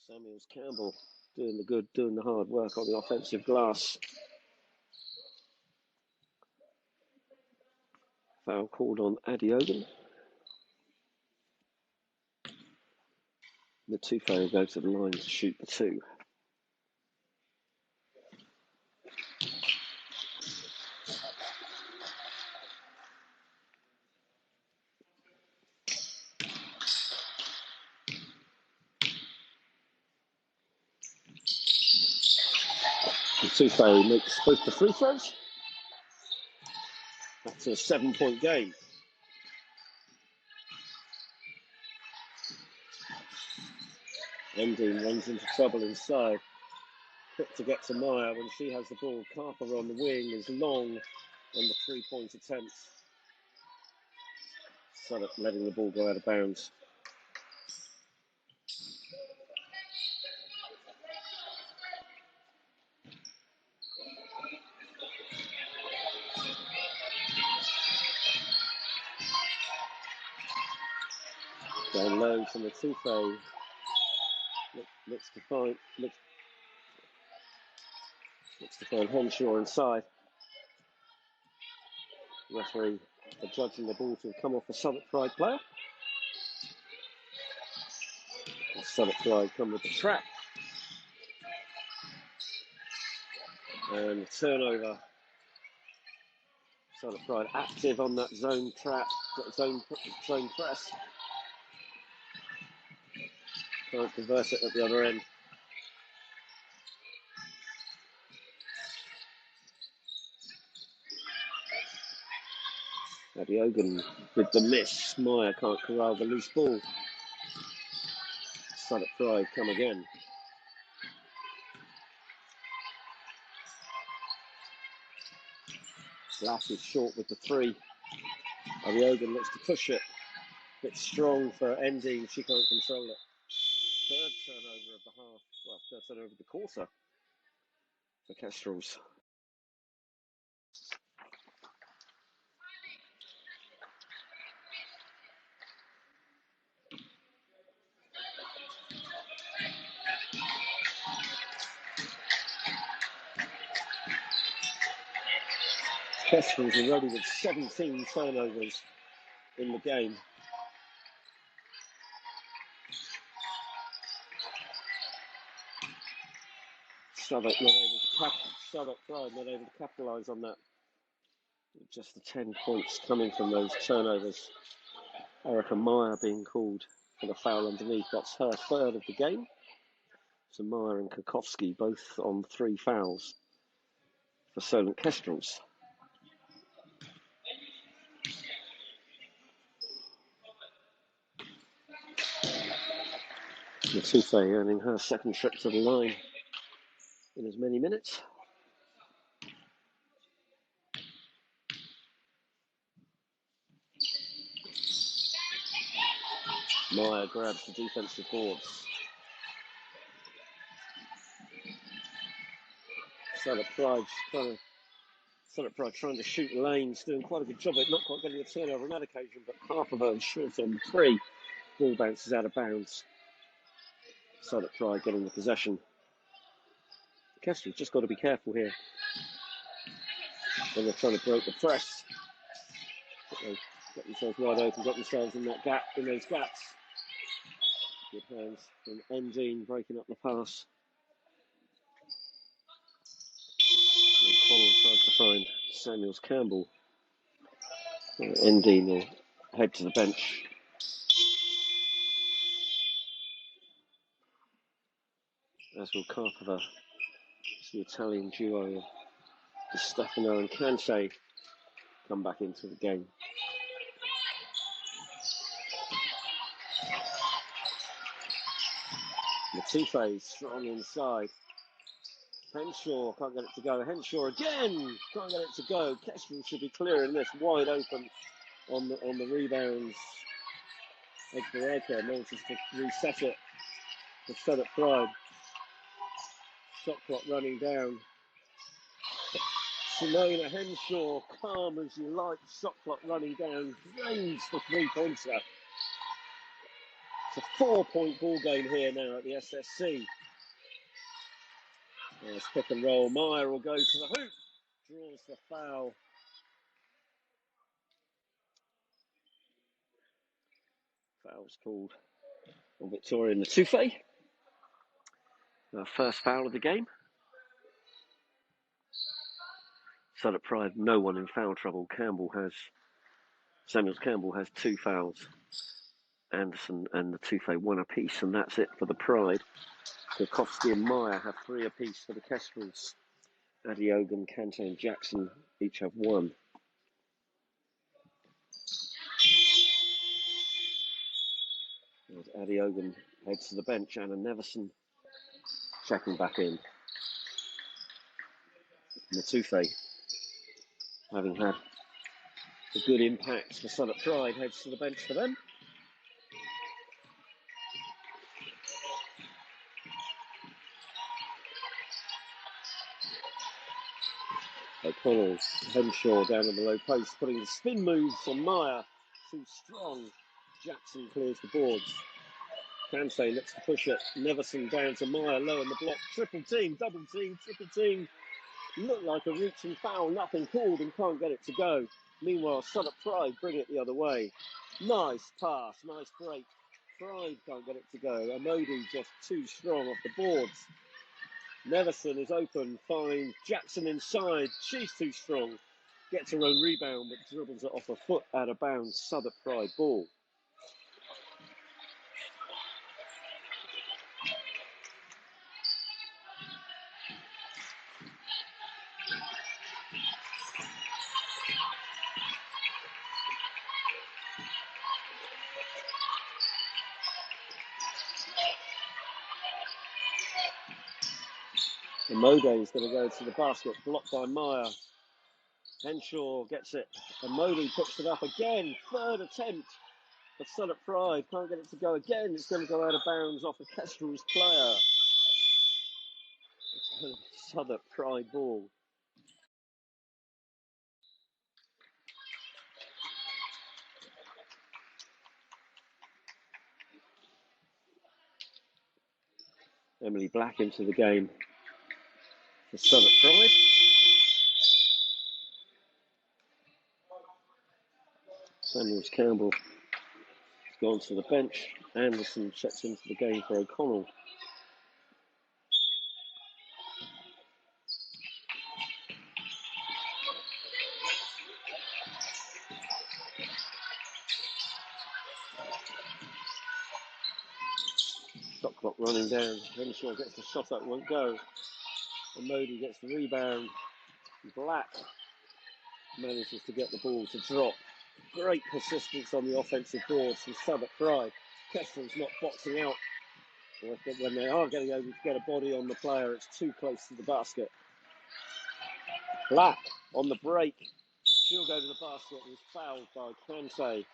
Samuels Campbell doing the hard work on the offensive glass. Foul called on Adiogan. The Tufo go to the line to shoot the 2. The Tufo makes both the free throws. That's a 7-point game. Endine runs into trouble inside. Quick to get to Meyer when she has the ball. Karpova on the wing is long on the 3-point attempt. Southwark letting the ball go out of bounds. Down low from the Tufe. Looks to find Henshaw inside. Referee adjudging the ball to have come off a Southwark Pride player. Southwark Pride come with the trap. And turnover. Southwark Pride active on that zone trap, zone press. Can't convert it at the other end. Adiogan with the miss. Meyer can't corral the loose ball. Southwark Pride come again. Black is short with the three. Adiogan looks to push it. Bit strong for ending. She can't control it. Third turnover of the half. Well, third turnover of the quarter for Kestrels. Kestrels already with 17 turnovers in the game. Southwark Pride not able to capitalise on that. Just the 10 points coming from those turnovers. Erica Meyer being called for the foul underneath. That's her third of the game. So Meyer and Kokowski both on 3 fouls for Solent Kestrels. Matufe earning her second trip to the line in as many minutes. Meyer grabs the defensive boards. Southwark Pride trying to shoot lanes, doing quite a good job of it, not quite getting a turnover on that occasion, but half of her is short on 3. Ball bounces out of bounds. Southwark Pride getting the possession. Kestrels just got to be careful here when they're trying to break the press. Got themselves wide open, got themselves in that gap, in those gaps. Good hands from Endine breaking up the pass. And Connell tries to find Samuels Campbell. Endine will head to the bench. As will Carpenter. It's the Italian duo of Di Stefano and Kante come back into the game. Matufe strong inside. Henshaw can't get it to go. Henshaw again can't get it to go. Kestrels should be clearing this wide open on the rebounds. Egbereka manages to reset it for Southwark Pride. Shot clock running down. Simona Henshaw, calm as you like. Shot clock running down. Drains the 3-pointer. It's a 4-point ball game here now at the SSC. There's pick and roll. Meyer will go to the hoop. Draws the foul. Foul's called on Victoria Matufe. Our first foul of the game. Southwark Pride, no one in foul trouble. Samuels Campbell has 2 fouls. Anderson and Matufe 1 apiece, and that's it for the Pride. Kokowski and Meyer have 3 apiece for the Kestrels. Adiogan, Kante and Jackson each have 1. As Adiogan heads to the bench, Anna Neverson checking back in. Matufe, having had a good impact for Southwark Pride, heads to the bench for them. O'Connell, Henshaw down in the low post, putting the spin moves on Meyer. Too strong. Jackson clears the boards. Kansai looks to push it. Neverson down to Meyer, low in the block. Triple team, double team, triple team. Looked like a reaching foul, nothing called, and can't get it to go. Meanwhile, Southwark Pride bring it the other way. Nice pass, nice break. Pride can't get it to go. Amodi just too strong off the boards. Neverson is open, fine. Jackson inside, she's too strong. Gets her own rebound, but dribbles it off a foot out of bounds. Southwark Pride ball. Mode is going to go to the basket, blocked by Meyer. Henshaw gets it, and Modi puts it up again. Third attempt for Southwark Pride. Can't get it to go again. It's going to go out of bounds off a Kestrels player. It's going to be Southwark Pride ball. Emily Black into the game for Southwark Pride. Samuels Campbell has gone to the bench. Anderson checks into the game for O'Connell. Shot clock running down. Henshaw gets the shot up, won't go. And Modi gets the rebound. Black manages to get the ball to drop. Great persistence on the offensive boards from Southwark Pride. Kestrels not boxing out. When they are getting over to get a body on the player, it's too close to the basket. Black on the break. She'll go to the basket and is fouled by Kansai.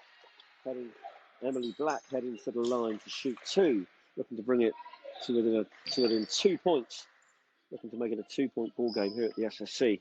Emily Black heading to the line to shoot two. Looking to bring it to within 2 points. Looking to make it a 2-point ball game here at the SSC.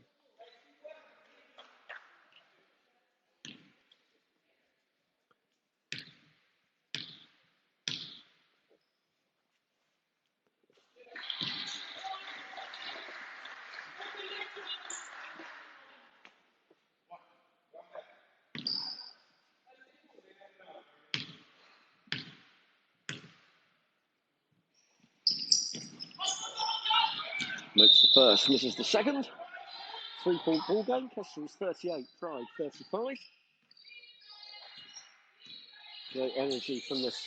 Makes the first, misses the second. 3-point ball game. Kestrels 38, Pride 35. Great energy from this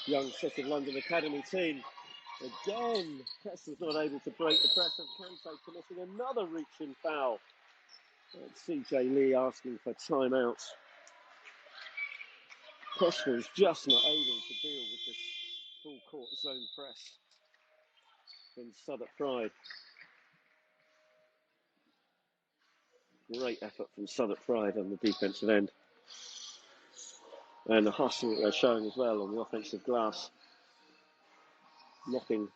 young City of London Academy team. Again, Kestrels not able to break the press, and Kansai committing another reaching foul. And CJ Lee asking for timeouts. Kestrels just not able to deal with this full court zone press from Southwark Pride. Great effort from Southwark Pride on the defensive end. And the hustle that they're showing as well on the offensive glass. Knocking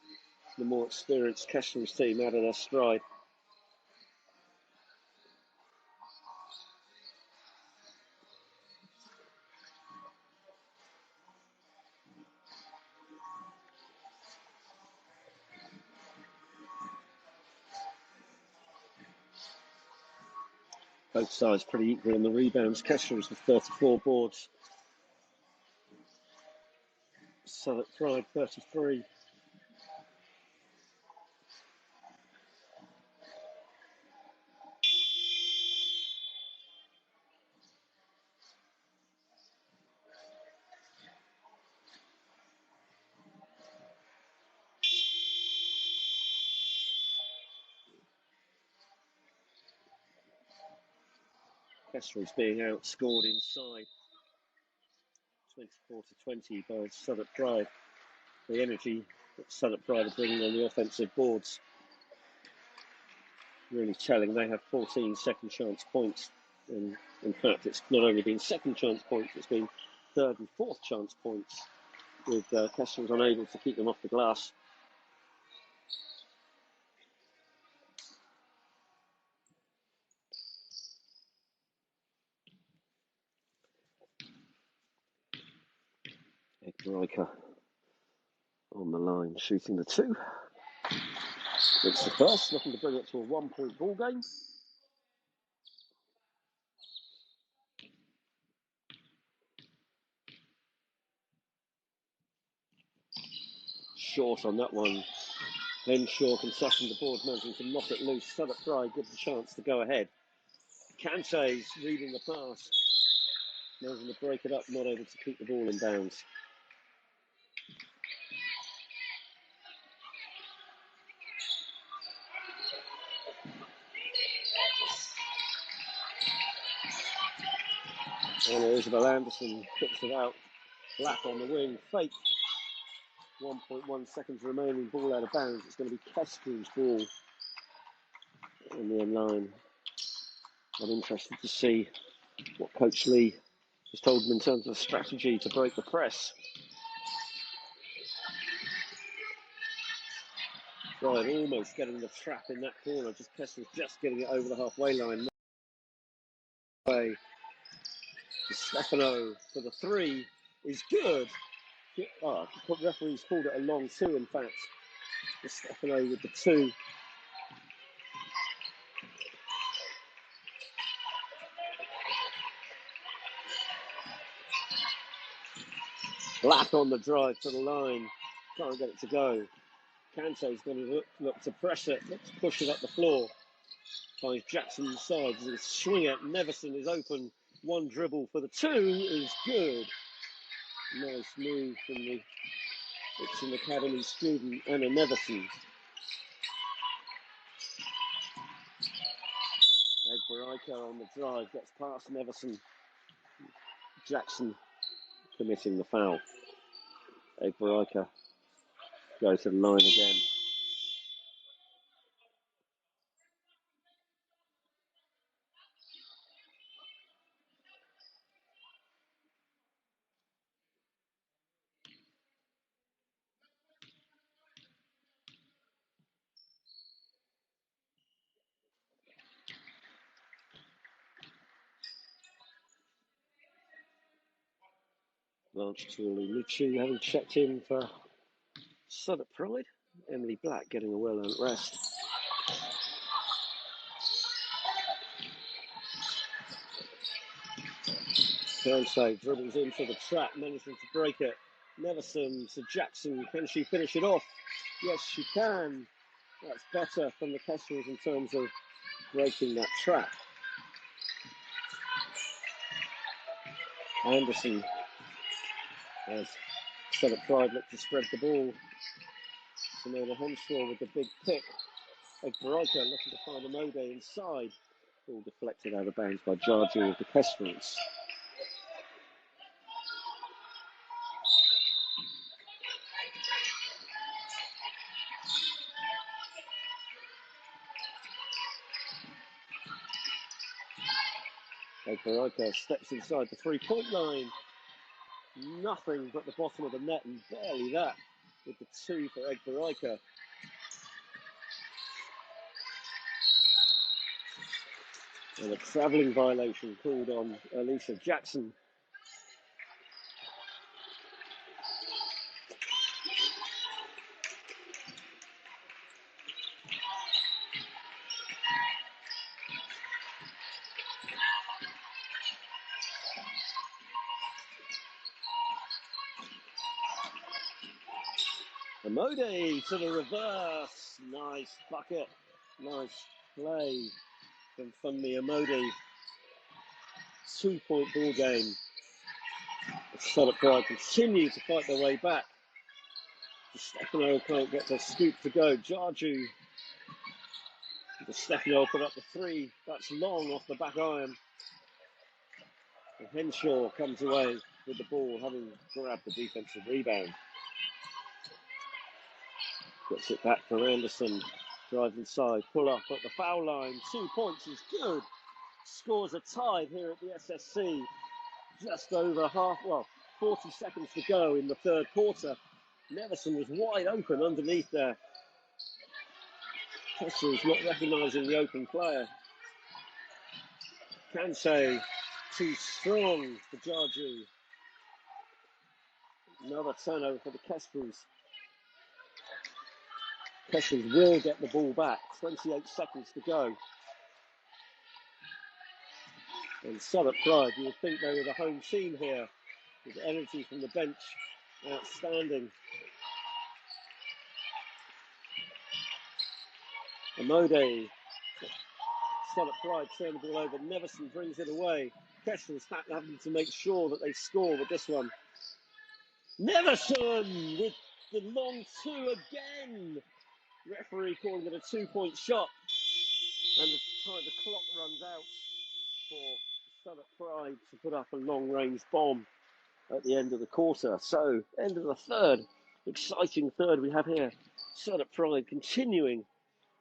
the more experienced Kestrels team out of their stride. Both sides pretty equal on the rebounds. Kestrels with 34 boards. Southwark Pride 33. Kestrels being outscored inside 24-20 by Southwark Pride. The energy that Southwark Pride are bringing on the offensive boards really telling. They have 14 second chance points. And in fact, it's not only been second chance points, it's been third and fourth chance points, with Kestrels unable to keep them off the glass. Riker on the line, shooting the 2. It's the first, looking to bring it to a 1-point ball game. Short on that one. Henshaw concession the board, managing to knock it loose. Southwark Pride gives a chance to go ahead. Kante's reading the pass, managing to break it up, not able to keep the ball in bounds. And Isabel Anderson puts it out. Black on the wing, fake. 1.1 seconds remaining, ball out of bounds. It's going to be Kestrels' ball on the end line. I'm interested to see what Coach Lee has told them in terms of strategy to break the press. Right, almost getting the trap in that corner. Just Kestrels just getting it over the halfway line. Way. Stefano for the 3 is good. Oh, the referee's called it a long 2, in fact. Stefano with the 2. Black on the drive to the line. Can't get it to go. Kante's going to look to press it. Let's push it up the floor. Finds Jackson inside. He's going to swing it. Neverson is open. One dribble for the 2 is good. Nice move from the Dixon Academy student, Anna Neverson. Egg on the drive. Gets past Neverson. Jackson committing the foul. Egg go to the line again. Blanche Tuoli-Lucci having checked in for Southwark Pride. Emily Black getting a well-earned rest. Kelsey dribbles into the trap, managing to break it. Neverson to Jackson. Can she finish it off? Yes, she can. That's better from the Kestrels in terms of breaking that trap. Anderson, as Southwark Pride look to spread the ball. Simona Henshaw with the big pick. Egg-Baraika looking to find a Mode inside. Ball deflected out of bounds by Jarju of the Kestrels. Egg-Baraika steps inside the 3-point line. Nothing but the bottom of the net, and barely that with the 2 for Egg-Baraika. And a travelling violation called on Alicia Jackson. Amode to the reverse. Nice bucket. Nice play from Funmi Amode. 2-point ball game. Southwark Pride continue to fight their way back. Stefano can't get the scoop to go. Jarju. Stefano put up the 3. That's long off the back iron. And Henshaw comes away with the ball, having grabbed the defensive rebound. Gets it back for Anderson. Drive inside, pull up at the foul line. 2 points is good. Scores are tied here at the SSC. Just over 40 seconds to go in the third quarter. Neverson was wide open underneath there. Kestrels not recognising the open player. Kante too strong for Jarju. Another turnover for the Kestrels. Kestrels will get the ball back. 28 seconds to go. And Southwark Pride, you would think they were the home team here. With energy from the bench. Outstanding. Amode. Solent Pride turn the ball over. Neverson brings it away. Kestrels having to make sure that they score with this one. Neverson with the long two again. Referee calling it a 2-point shot. And the clock runs out for Solent Pride to put up a long-range bomb at the end of the quarter. So, end of the third. Exciting third we have here. Solent Pride continuing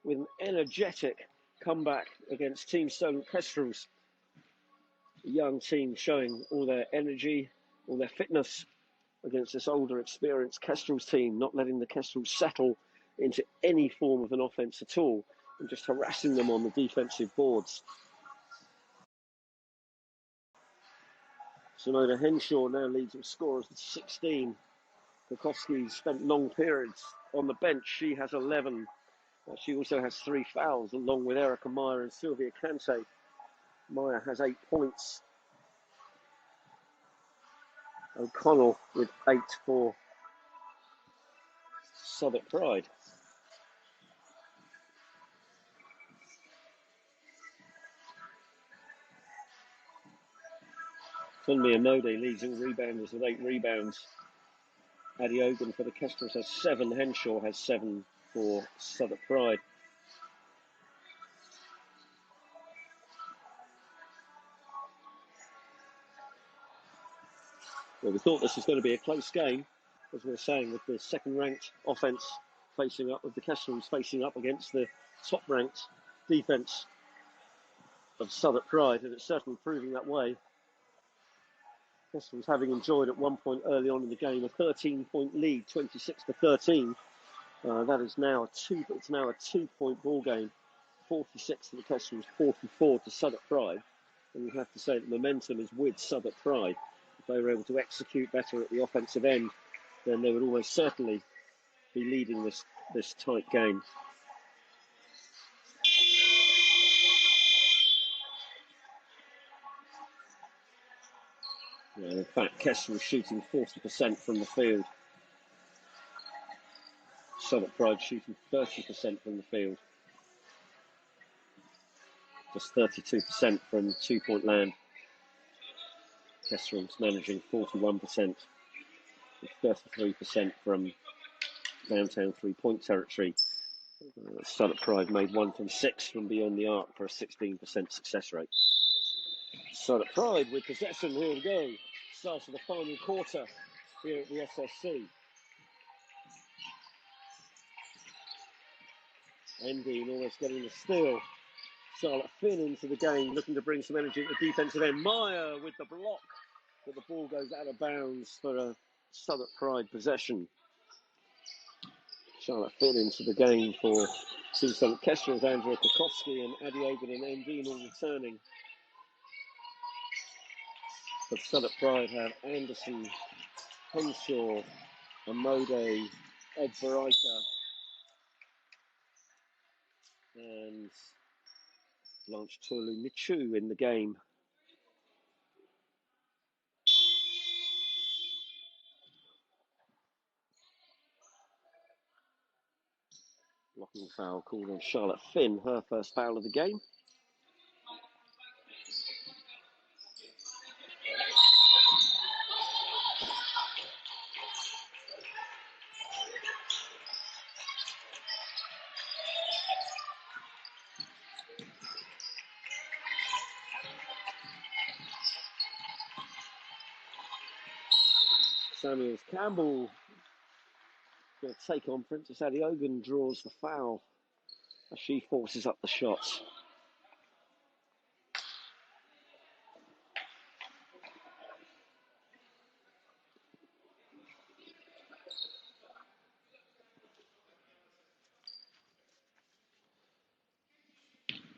with an energetic comeback against Team Solent Kestrels. A young team showing all their energy, all their fitness against this older, experienced Kestrels team, not letting the Kestrels settle into any form of an offence at all and just harassing them on the defensive boards. Simona Henshaw now leads with scores with 16. Kukowski spent long periods on the bench. She has 11. She also has 3 fouls, along with Erica Meyer and Sylvia Kante. Meyer has 8 points. O'Connell with 8 for Southwark Pride. Funmi Amode leads all rebounders with 8 rebounds. Addie Ogan for the Kestrels has 7. Henshaw has 7 for Southwark Pride. Well, we thought this was going to be a close game, as we were saying, with the second-ranked offence facing up, with the Kestrels facing up against the top-ranked defence of Southwark Pride, and it's certainly proving that way. Kestrels having enjoyed at one point early on in the game a 13-point lead, 26-13. That is now it's now a 2-point ball game, 46 to the Kestrels, 44 to Southwark Pride. And you have to say that the momentum is with Southwark Pride. If they were able to execute better at the offensive end, then they would almost certainly be leading this tight game. In fact, Kestrels shooting 40% from the field. Southwark Pride shooting 30% from the field. Just 32% from 2-point land. Kestrels managing 41%, with 33% from downtown 3-point territory. Southwark Pride made 1 from 6 from beyond the arc for a 16% success rate. Southwark Pride with possession. Here we go. Starts for the final quarter here at the SSC. Endine almost getting the steal. Charlotte Finn into the game, looking to bring some energy at the defensive end. Meyer with the block, but the ball goes out of bounds for a Southwark Pride possession. Charlotte Finn into the game for Team Solent Kestrels, Andrea Kukowski and Addie Ogan and Endine all returning. But Southwark Pride have Anderson, Henshaw, Amode, Ed Baraika, and Blanche Tolu-Nichu in the game. Blocking foul called on Charlotte Finn, her first foul of the game. Samuels Campbell going to take on Princess Addie Ogan, draws the foul as she forces up the shots.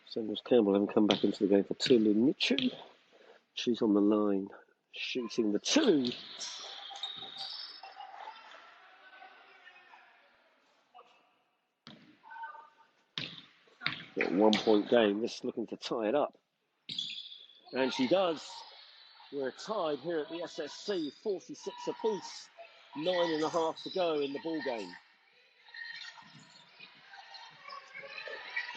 Samuels Campbell having come back into the game for Tolu-Nichu. She's on the line, shooting the 2. Got a 1 point game. This is looking to tie it up. And she does. We're tied here at the SSC, 46 apiece. 9.5 to go in the ball game.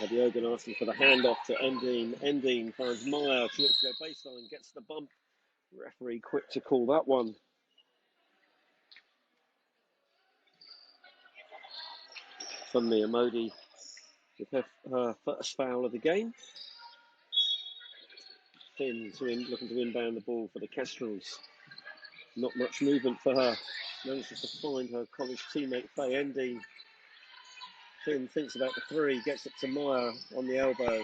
Abby Ogan asking for the handoff to Endine. Endine finds Meyer. She looks to go baseline, gets the bump. Referee quick to call that one. Funmi Amodi with her first foul of the game. Finn looking to inbound the ball for the Kestrels. Not much movement for her. Manages to find her college teammate Faye Endine. Finn thinks about the three, gets it to Meyer on the elbow.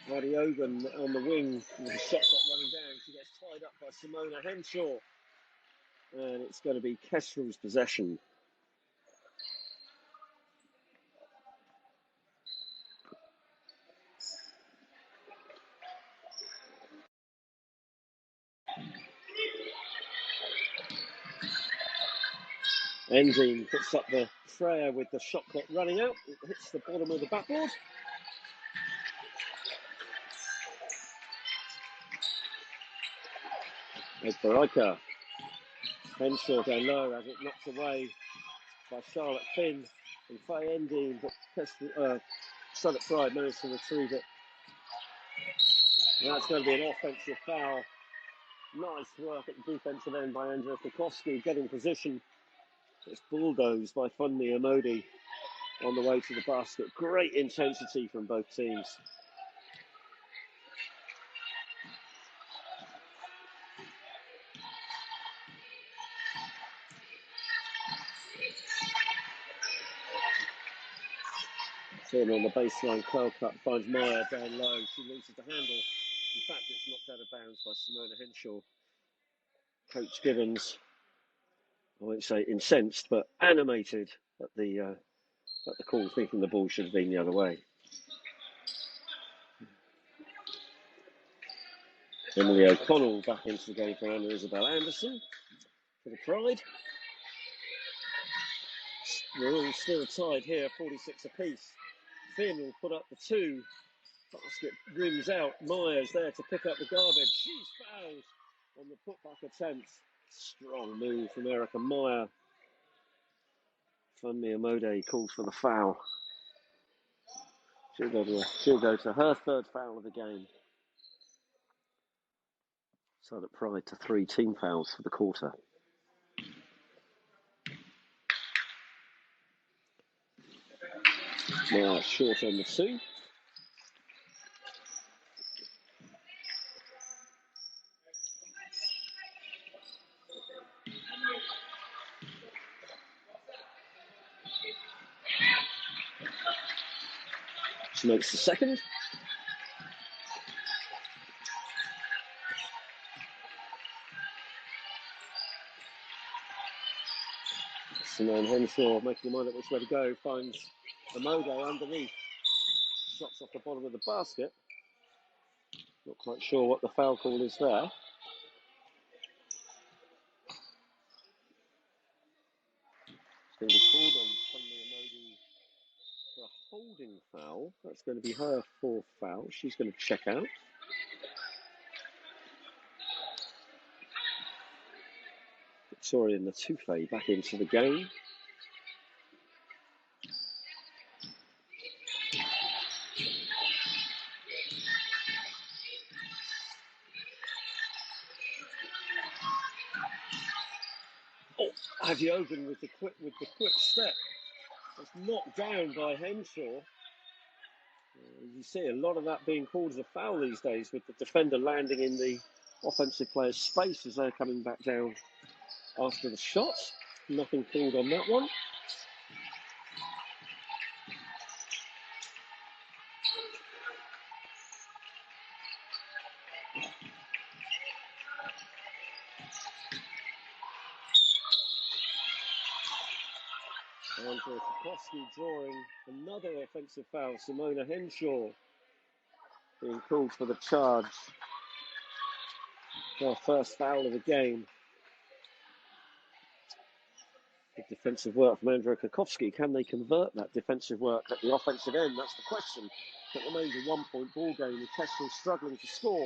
Maddie Ogan on the wing with a shot clock running down. She gets tied up by Simona Henshaw. And it's going to be Kestrel's possession. Endine puts up the prayer with the shot clock running out. It hits the bottom of the backboard. Oparika. Henshaw down low as it knocked away by Charlotte Finn and Faye Endine, but Southwark Pride managed to retrieve it. And that's going to be an offensive foul. Nice work at the defensive end by Andrea Kukowski, getting position. It's bulldozed by Funmi Amodi on the way to the basket. Great intensity from both teams. Finn on the baseline, curl cut, finds Meyer down low. She loses the handle. In fact, it's knocked out of bounds by Simona Henshaw. Coach Gibbons, I won't say incensed, but animated at the call, thinking the ball should have been the other way. Emily O'Connell back into the game for Anna Isabel Anderson for the Pride. We're all still tied here, 46 apiece. Finn will put up the two. Basket rims out. Myers there to pick up the garbage. She's fouled on the putback attempt. Strong move from Erica Meyer. Funmi Amodi calls for the foul. She'll go to her third foul of the game. So that Pride to 3 team fouls for the quarter. Meyer short on the two. She makes the second. Simone Henshaw making the mind up which way to go, finds Amodi underneath. Shots off the bottom of the basket. Not quite sure what the foul call is there. It's going to be called on Funmi Amodi for a holding foul. That's going to be her fourth foul. She's going to check out. Victoria Natoufe back into the game. Oh, Adi Ogun with the quick step. It's knocked down by Henshaw. You see a lot of that being called as a foul these days, with the defender landing in the offensive player's space as they're coming back down after the shot. Nothing called on that one. Andrea Kukowski drawing another offensive foul. Simona Henshaw being called for the charge. Her first foul of the game. Good defensive work from Andrea Kukowski. Can they convert that defensive work at the offensive end? That's the question. It remains a 1-point ball game with Kestrels struggling to score.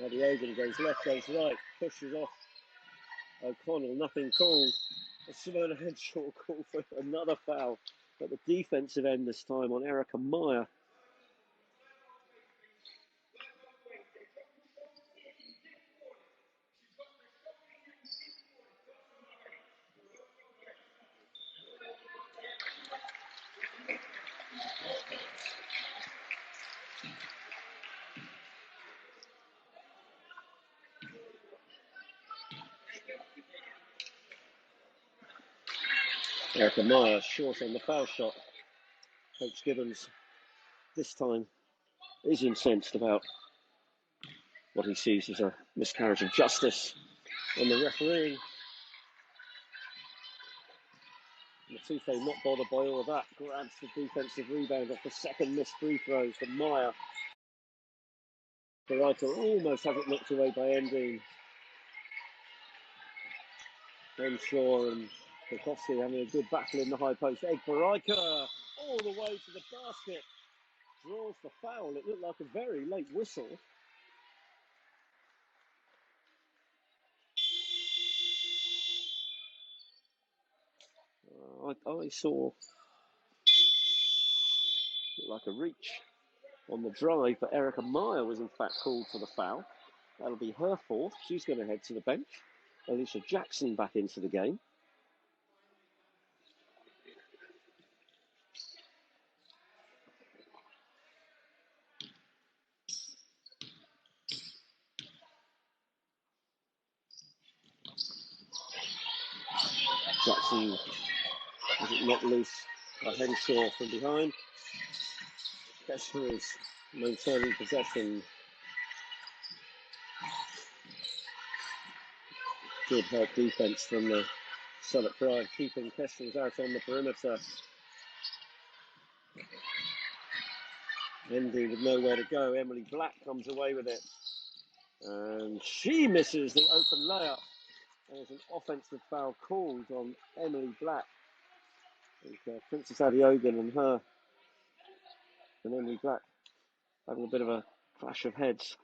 Eddie Ogan goes left, goes right, pushes off O'Connell, nothing called. Simona Henshaw called for another foul at the defensive end this time on Erica Meyer. Erica Meyer short on the foul shot. Coach Gibbons this time is incensed about what he sees as a miscarriage of justice on the refereeing. Matufo not bothered by all of that, grabs the defensive rebound off the second missed free throws for Meyer. Barika almost has it knocked away by Endine. Henshaw and Bukowski having a good battle in the high post. Egg Barika all the way to the basket. Draws the foul. It looked like a very late whistle. I saw like a reach on the drive, but Erica Meyer was in fact called for the foul. That'll be her fourth. She's going to head to the bench. Alicia Jackson back into the game. Jackson has it knocked loose by Henshaw from behind. Kestrels maintaining possession. Good help defence from the Southwark Pride, keeping Kestrels out on the perimeter. Ending with nowhere to go. Emily Black comes away with it. And she misses the open layup. There's an offensive foul called on Emily Black. And, Princess Adiogan and her and Emily Black having a bit of a clash of heads.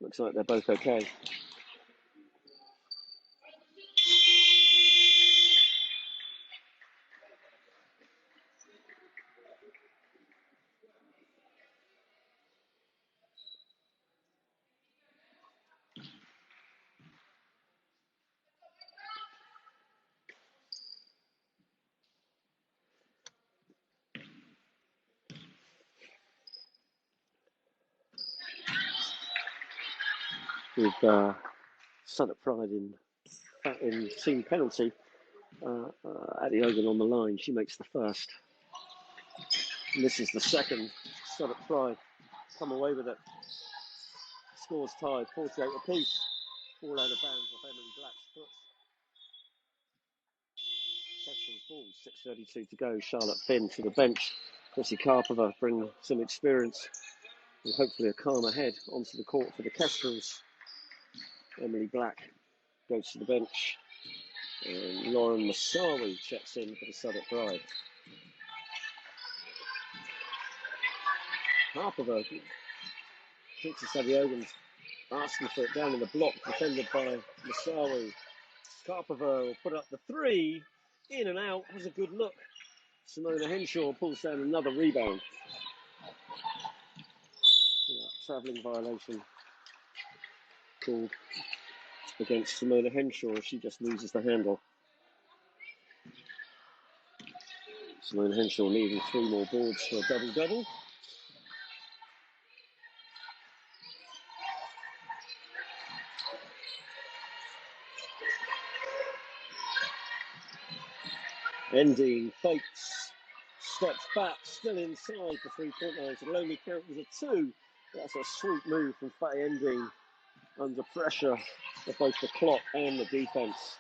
Looks like they're both okay. With Southwark Pride in team penalty, Adiogan on the line. She makes the first. And this is the second. Southwark Pride come away with it. Scores tied, 48 apiece. All out of bounds off Emily Black's foot. Kestrels ball, 6:32 to go. Charlotte Finn to the bench. Chrissy Karpova bring some experience and hopefully a calmer head onto the court for the Kestrels. Emily Black goes to the bench. And Lauren Masawi checks in for the Southwark Pride. Karpova, Princess Adiogan's asking for it down in the block, defended by Masawi. Karpova will put up the three, in and out, has a good look. Simona Henshaw pulls down another rebound. Travelling violation called against Simona Henshaw. She just loses the handle. Simona Henshaw needing 3 more boards for a double-double. Ending fakes, steps back, still inside the 3-point line. So it'll only count as a 2. That's a sweet move from Faye Ending under pressure of both the clock and the defence.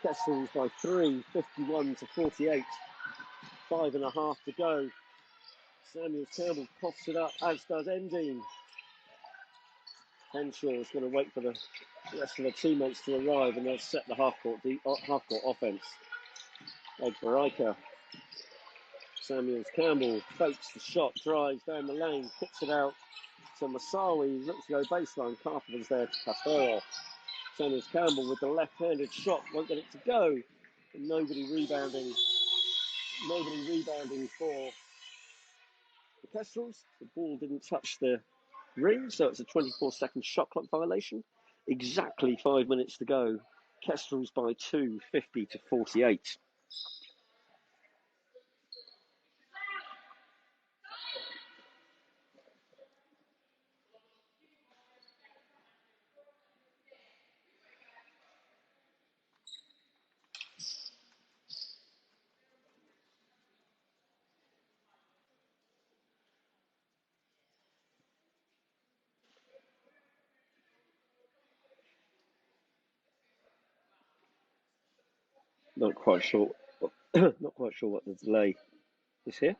Kestrels by 3, 51-48. 5.5 to go. Samuel Campbell coughs it up, as does Ending. Henshaw is going to wait for the rest of the teammates to arrive and they'll set the half-court offence. Egg Samuels Campbell fakes the shot, drives down the lane, kicks it out to Masawi, looks to go baseline. Carpenter's there to cut her off. Samuels Campbell with the left-handed shot, won't get it to go. And nobody rebounding for the Kestrels. The ball didn't touch the ring, so it's a 24-second shot clock violation. Exactly 5 minutes to go. Kestrels by 2, 50-48. Not quite sure. Not quite sure what the delay is here.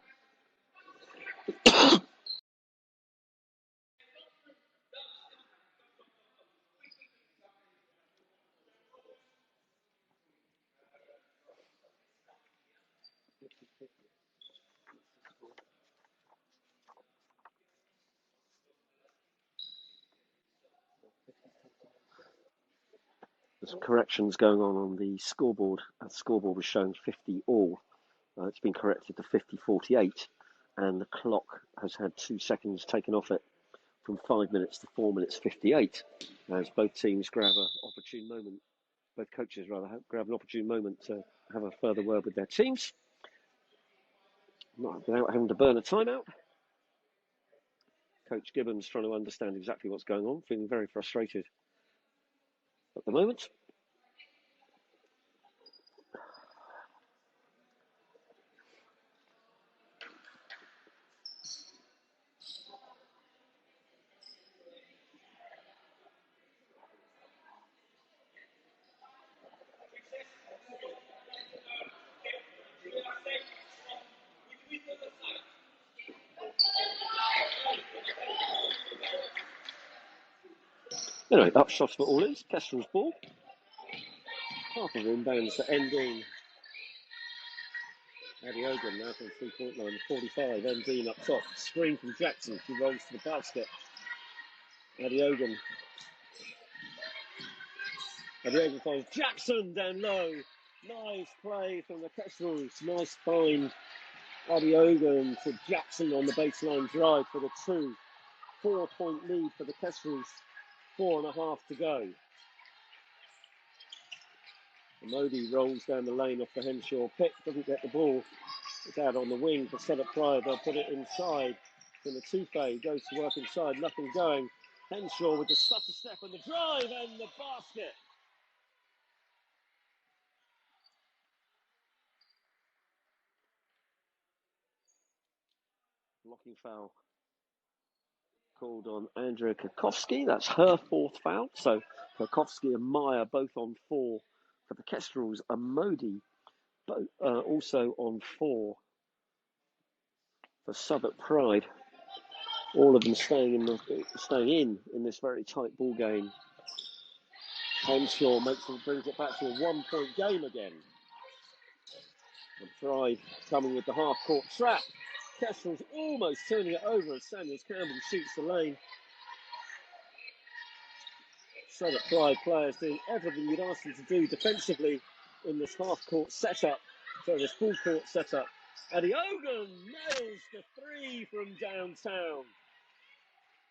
There's corrections going on the scoreboard. The scoreboard was showing 50 all. It's been corrected to 50-48, and the clock has had 2 seconds taken off it from 5 minutes to 4 minutes 58, as both teams grab an opportune moment. Both coaches rather grab an opportune moment to have a further word with their teams, without having to burn a timeout. Coach Gibbons trying to understand exactly what's going on, feeling very frustrated at the moment. Anyway, up shots for all is. Kestrel's ball. Half of inbounds to ending. Adiogan now from the three-point line, 45. Endine up top. Screen from Jackson. She rolls to the basket. Adiogan finds Jackson down low. Nice play from the Kestrels. Nice find. Adiogan to Jackson on the baseline drive for the 2. 4-point lead for the Kestrels. 4.5 to go. Modi rolls down the lane off the Henshaw pick, doesn't get the ball. It's out on the wing for Southwark Pride. They'll put it inside. Then the Touffet goes to work inside, nothing going. Henshaw with the stutter step and the drive and the basket. Blocking foul called on Andrea Kukowski. That's her 4th foul. So Kukowski and Meyer both on 4 for the Kestrels, and Modi also on 4 for Southwark Pride. All of them staying in this very tight ball game. Henshaw brings it back to a 1-point game again. And Pride coming with the half-court trap. Kestrels almost turning it over as Samuels Campbell shoots the lane. Southwark Pride players doing everything you'd ask them to do defensively in this half-court setup. So this full-court setup. Adiogan nails the 3 from downtown.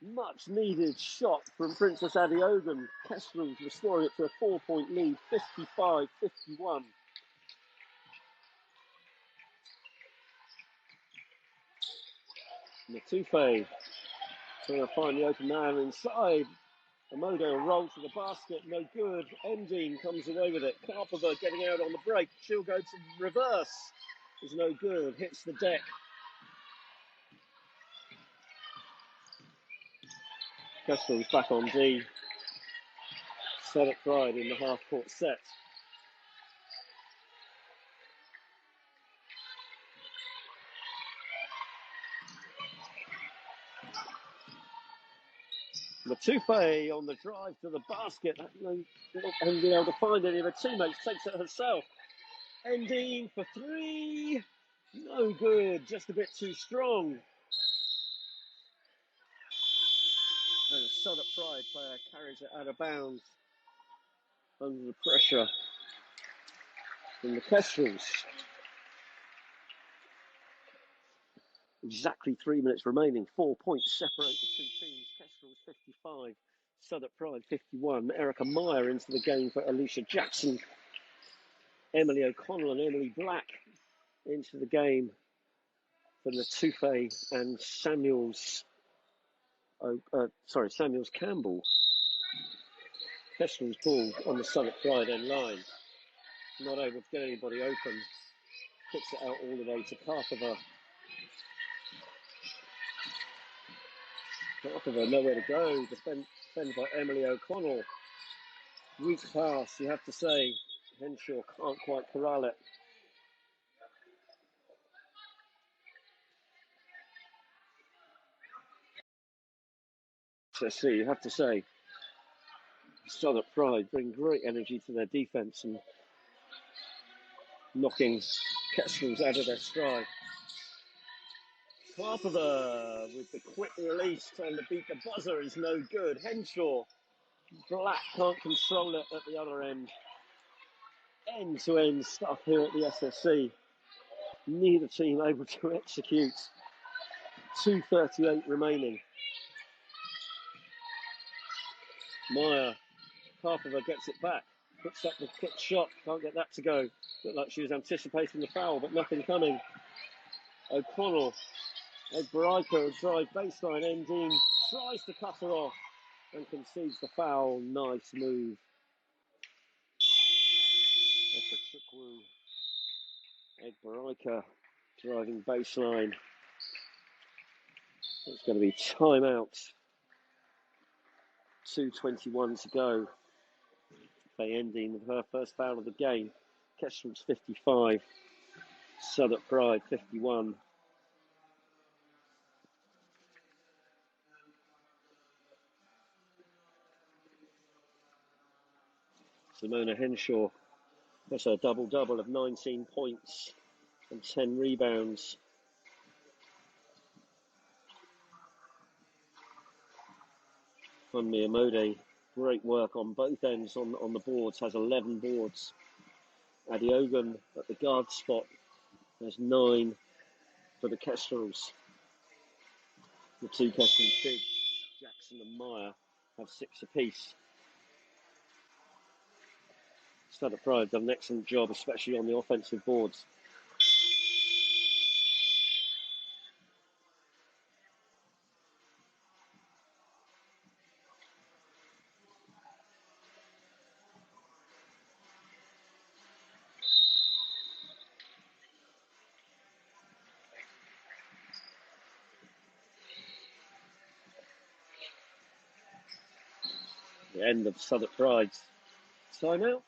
Much needed shot from Princess Adiogan. Kestrels restoring it to a 4-point lead, 55-51. Natufe trying to find the open man inside. Amodo rolls to the basket, no good. Endine comes away with it. Carpenter getting out on the break. She'll go to reverse. Is no good. Hits the deck. Kestrels back on D. Southwark Pride in the half-court set. Natufe on the drive to the basket. Hasn't been able to find any of her teammates. Takes it herself. Ending for three. No good, just a bit too strong. And a Southwark Pride player carries it out of bounds under the pressure from the Kestrels. Exactly 3 minutes remaining. 4 points separate the two teams. Kestrels 55, Southwark Pride 51. Erica Meyer into the game for Alicia Jackson. Emily O'Connell and Emily Black into the game for Natufe and Samuels Campbell. Kestrels ball on the Southwark Pride end line. Not able to get anybody open. Puts it out all the way to Karpova. Karpova nowhere to go. Defended by Emily O'Connell. Weak pass, you have to say. Henshaw can't quite corral it. So see, you have to say, Southwark Pride bring great energy to their defence and knocking Kestrels out of their stride. Karpova with the quick release trying to beat the buzzer is no good. Henshaw, Black can't control it at the other end. End-to-end stuff here at the SSC. Neither team able to execute. 2:38 remaining. Meyer, Karpova gets it back. Puts up the quick shot. Can't get that to go. Looked like she was anticipating the foul, but nothing coming. O'Connell. Egbarika, drive baseline. Endine tries to cut her off and concedes the foul. Nice move. Egbarika driving baseline. It's going to be timeout. 2:21 to go. They ending with her first foul of the game. Kestrels 55, Southwark Pride 51. Simona Henshaw, that's a double-double of 19 points and 10 rebounds. Funmi Amode, great work on both ends on the boards, has 11 boards. Adiogun at the guard spot has 9 for the Kestrels. The two Kestrels big, Jackson and Meyer, have 6 apiece. Southwark Pride done an excellent job, especially on the offensive boards. The end of Southwark Pride's timeout.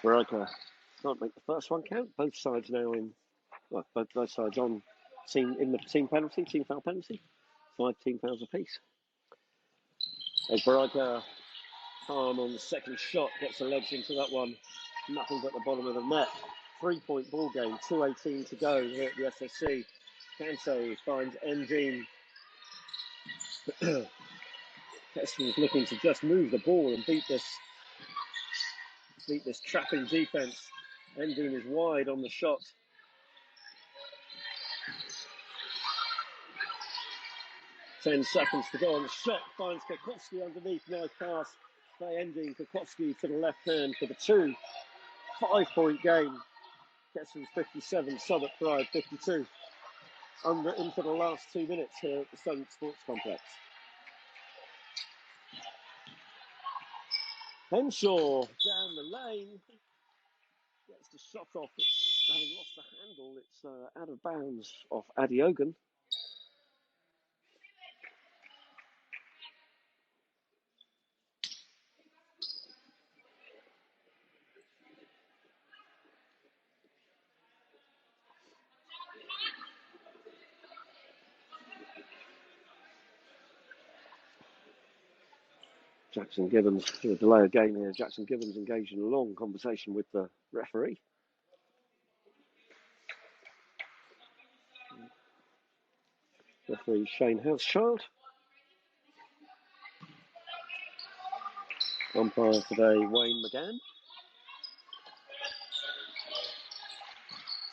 Veronica can't make the first one count. Both sides now in, well, both sides on the team foul penalty. 5 team fouls apiece. Veronica calm on the second shot, gets the legs into that one. Nothing but the bottom of the net. 3-point ball game, 2:18 to go here at the SSC. Kante finds Endine. Kestrels looking to just move the ball and beat this trapping defense. Endine is wide on the shot. 10 seconds to go on the shot. Finds Kokovsky underneath. Nice pass by Endine. Kokovsky to the left hand for the 2. 5-point game. Kestrels 57, Southwark Pride 52. Into the last 2 minutes here at the Solent Sports Complex. Henshaw down the lane. Gets the shot off. It's, having lost the handle, it's out of bounds off Adiogun. Jackson Gibbons, to a delay of game here. Jackson Gibbons engaged in a long conversation with the referee. Referee Shane Housechild. Umpire today, Wayne McGann.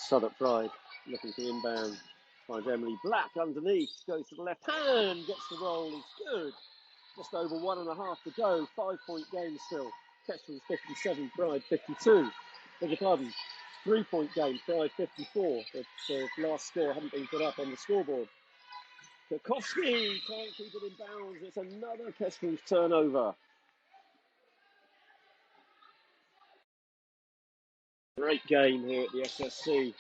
Southwark Pride looking to inbound. Finds Emily Black underneath. Goes to the left hand. Gets the roll. It's good. Just over 1.5 to go. 5-point game still. Kestrels 57, Pride 52. Beg your pardon. 3-point game. Pride 54. The last score hadn't been put up on the scoreboard. Kukowski can't keep it in bounds. It's another Kestrels turnover. Great game here at the SSC.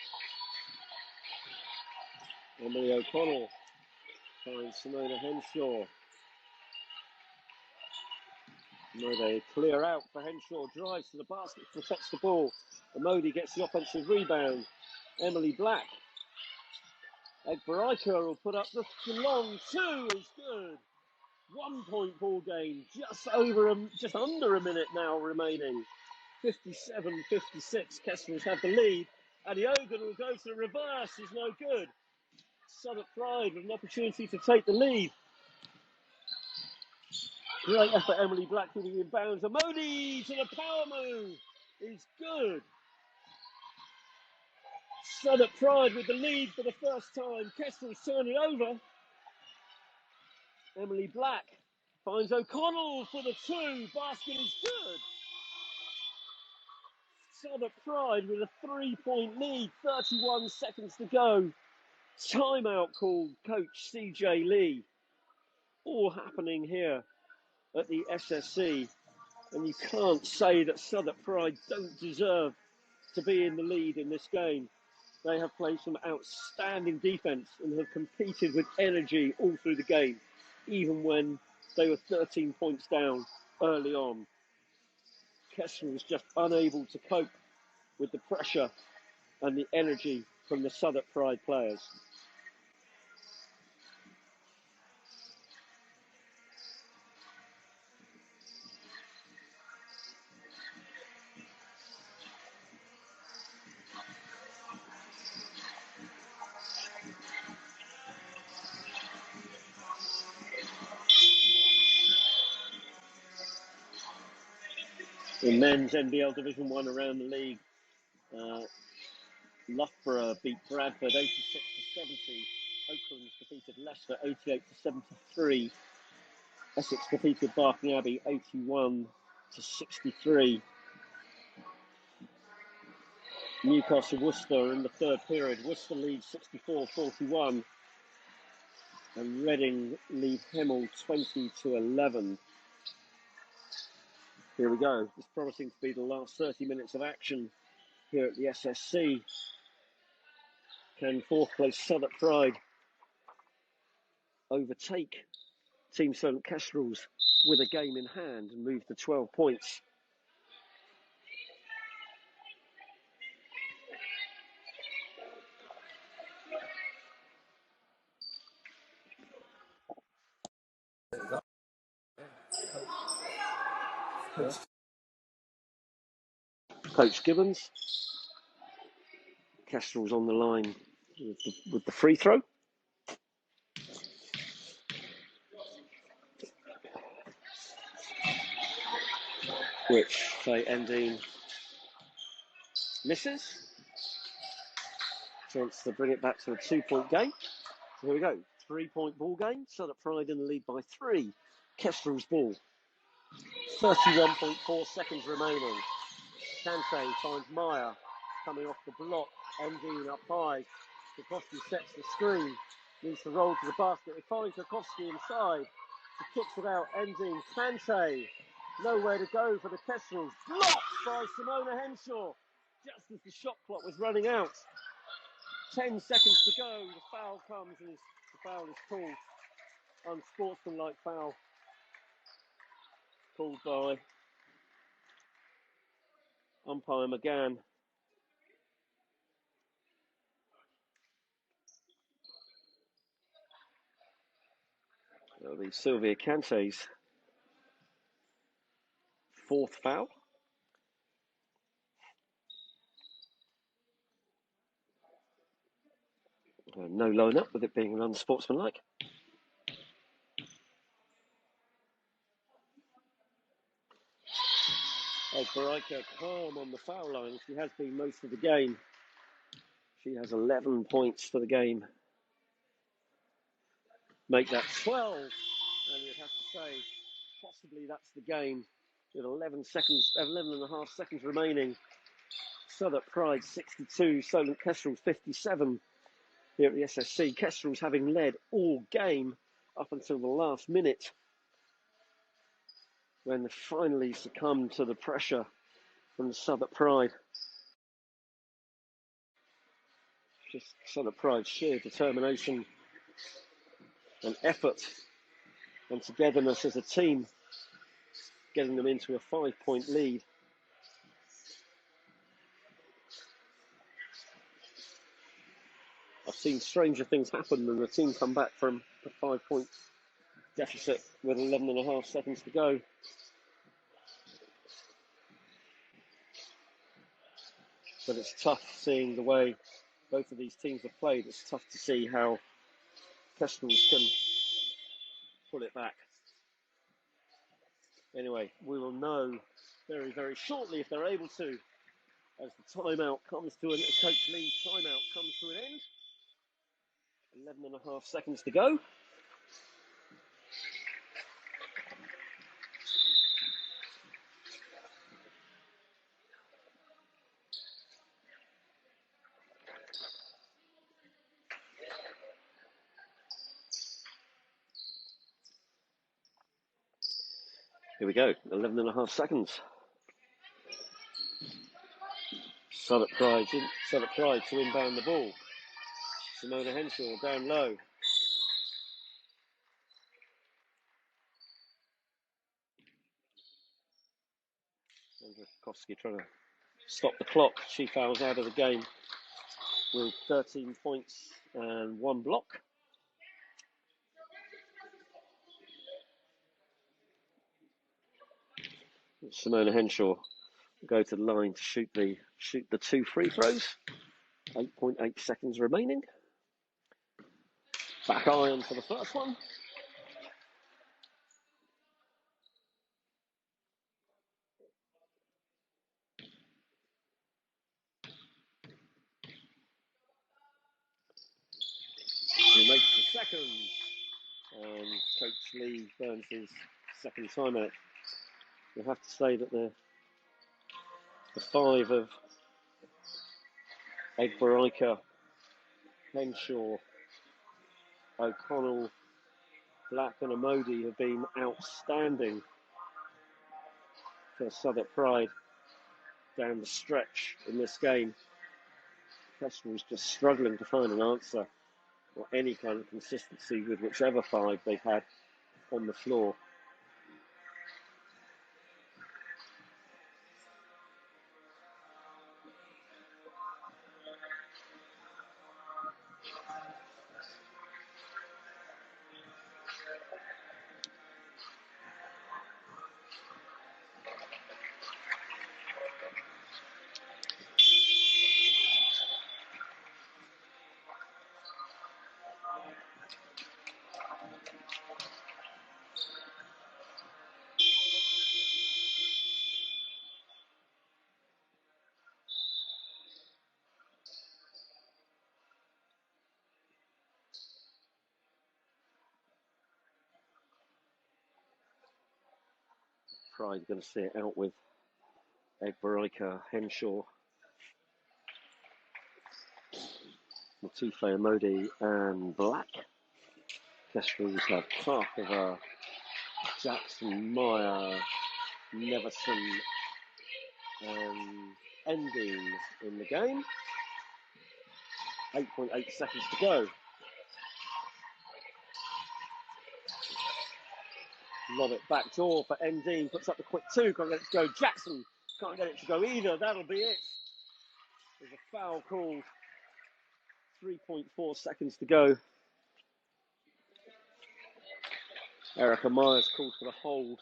Emily O'Connell finds Simona Henshaw. They clear out for Henshaw, drives to the basket, protects the ball. Amodi gets the offensive rebound. Emily Black. Egberaiker will put up the long two. Is good. 1-point ball game. Just under a minute now remaining. 57-56. Kestrels have the lead. Adiogun will go to the reverse. Is no good. Southwark Pride with an opportunity to take the lead. Great effort, Emily Black keeping in bounds. Amodi to the power move. Is good. Southwark Pride with the lead for the first time. Kestrels turn it over. Emily Black finds O'Connell for the two. Basket is good. Southwark Pride with a 3-point lead. 31 seconds to go. Timeout called Coach CJ Lee. All happening here at the SSC. And you can't say that Southwark Pride don't deserve to be in the lead in this game. They have played some outstanding defence and have competed with energy all through the game, even when they were 13 points down early on. Kestrel was just unable to cope with the pressure and the energy from the Southwark Pride players. In men's NBL Division 1 around the league, Loughborough beat Bradford 86-70. Oakland defeated Leicester 88-73. Essex defeated Barking Abbey 81-63. Newcastle Worcester in the third period. Worcester leads 64-41. And Reading lead Hemel 20-11. Here we go. It's promising to be the last 30 minutes of action here at the SSC. Can fourth place Southwark Pride overtake Team Solent Kestrels with a game in hand and move to 12 points? Coach Gibbons. Kestrels on the line with the free throw. Which Faye Endine misses. Chance to bring it back to a 2-point game. So here we go. 3-point ball game. Southwark Pride in the lead by 3. Kestrels ball. 31.4 seconds remaining. Kante finds Meyer coming off the block. Endine up high. Kukowski sets the screen. Needs to roll to the basket. It finds Kukowski inside. He kicks it out. Endine. Kante. Nowhere to go for the Kestrels. Blocked by Simona Henshaw. Just as the shot clock was running out. 10 seconds to go. The foul comes and the foul is called. Unsportsmanlike foul. Called by umpire McGann. That'll be Sylvia Kante's fourth foul. No line up with it being an unsportsmanlike. Veronica calm on the foul line. She has been most of the game. She has 11 points for the game. Make that 12. And you'd have to say, possibly that's the game. With 11 and a half seconds remaining. Southwark Pride 62, Solent Kestrels 57 here at the SSC. Kestrels having led all game up until the last minute, when they finally succumbed to the pressure from Southwark Pride. Just Southwark Pride's sheer determination and effort and togetherness as a team, getting them into a 5-point lead. I've seen stranger things happen than the team come back from a 5-point deficit with 11 and a half seconds to go. But it's tough seeing the way both of these teams have played. It's tough to see how Kestrels can pull it back. Anyway, we will know very, very shortly if they're able to, as the timeout comes to an end. Coach Lee's timeout comes to an end. 11 and a half seconds to go. Here we go, 11 and a half seconds. Southwark Pride to inbound the ball. Simona Henshaw down low. Andrea Koski trying to stop the clock. She fouls out of the game with 13 points and 1 block. Simona Henshaw will go to the line to shoot the 2 free throws. 8.8 seconds remaining. Back iron for the first one. He makes the second. And Coach Lee burns his second timeout. You have to say that the 5 of Egberika, Henshaw, O'Connell, Black and Amodi have been outstanding for Southwark Pride down the stretch in this game. Kestrels just struggling to find an answer or any kind of consistency with whichever 5 they've had on the floor. Pride going to see it out with Egberika, Henshaw, Latife Amodi and Black. Kestrels have Parker, Jackson, Meyer, Neverson and Ending in the game. 8.8 seconds to go. Lob it back door for Endine, puts up the quick 2, can't get it to go. Jackson can't get it to go either, that'll be it. There's a foul called. 3.4 seconds to go. Erica Myers called for the hold.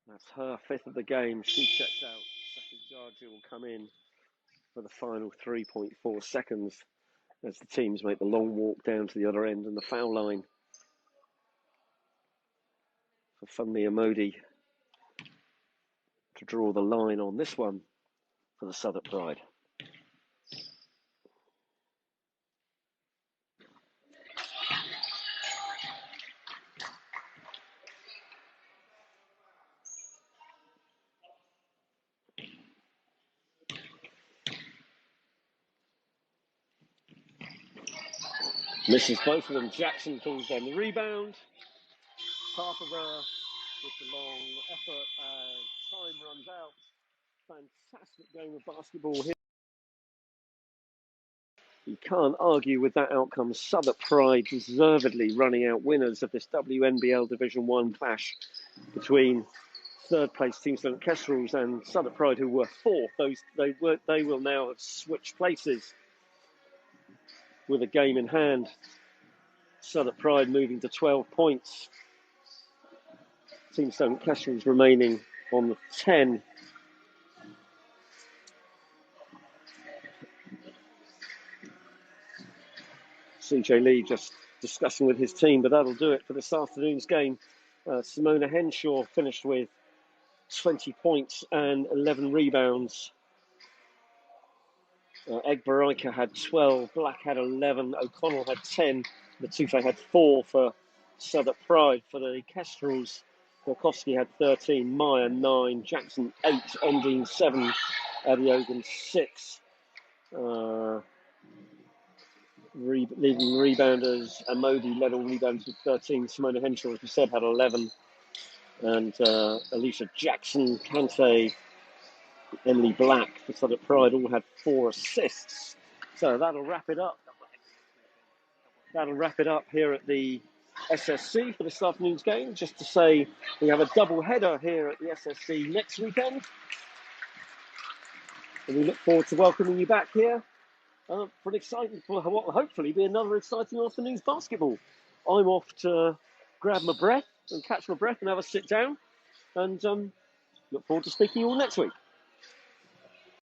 That's her fifth of the game. She checks out. Second Georgia will come in for the final 3.4 seconds as the teams make the long walk down to the other end and the foul line for Funmi Amodi to draw the line on this one for the Southwark Pride. Misses both of them. Jackson pulls down the rebound. Harper with the long effort. Time runs out. Fantastic game of basketball here. You can't argue with that outcome. Southwark Pride deservedly running out winners of this WNBL Division 1 clash between third place team Solent Kestrels and Southwark Pride, who were fourth. They will now have switched places with a game in hand. Southwark Pride moving to 12 points. Team Solent Kestrels remaining on the 10. CJ Lee just discussing with his team, but that'll do it for this afternoon's game. Simona Henshaw finished with 20 points and 11 rebounds. Egbarika had 12, Black had 11, O'Connell had 10, Matufe had 4 for Southwark Pride. For the Kestrels, Gorkowski had 13, Meyer 9, Jackson 8, Ondine 7, Adiogan 6. Leading rebounders, Amodi led all rebounders with 13, Simona Henshaw, as we said, had 11, and Alicia Jackson, Kante, Emily Black for Southwark Pride all had 4 assists. So that'll wrap it up. That'll wrap it up here at the SSC for this afternoon's game. Just to say, we have a double header here at the SSC next weekend, and we look forward to welcoming you back here for an exciting, what will hopefully be another exciting afternoon's basketball. I'm off to grab my breath and catch my breath and have a sit down, and look forward to speaking to you all next week.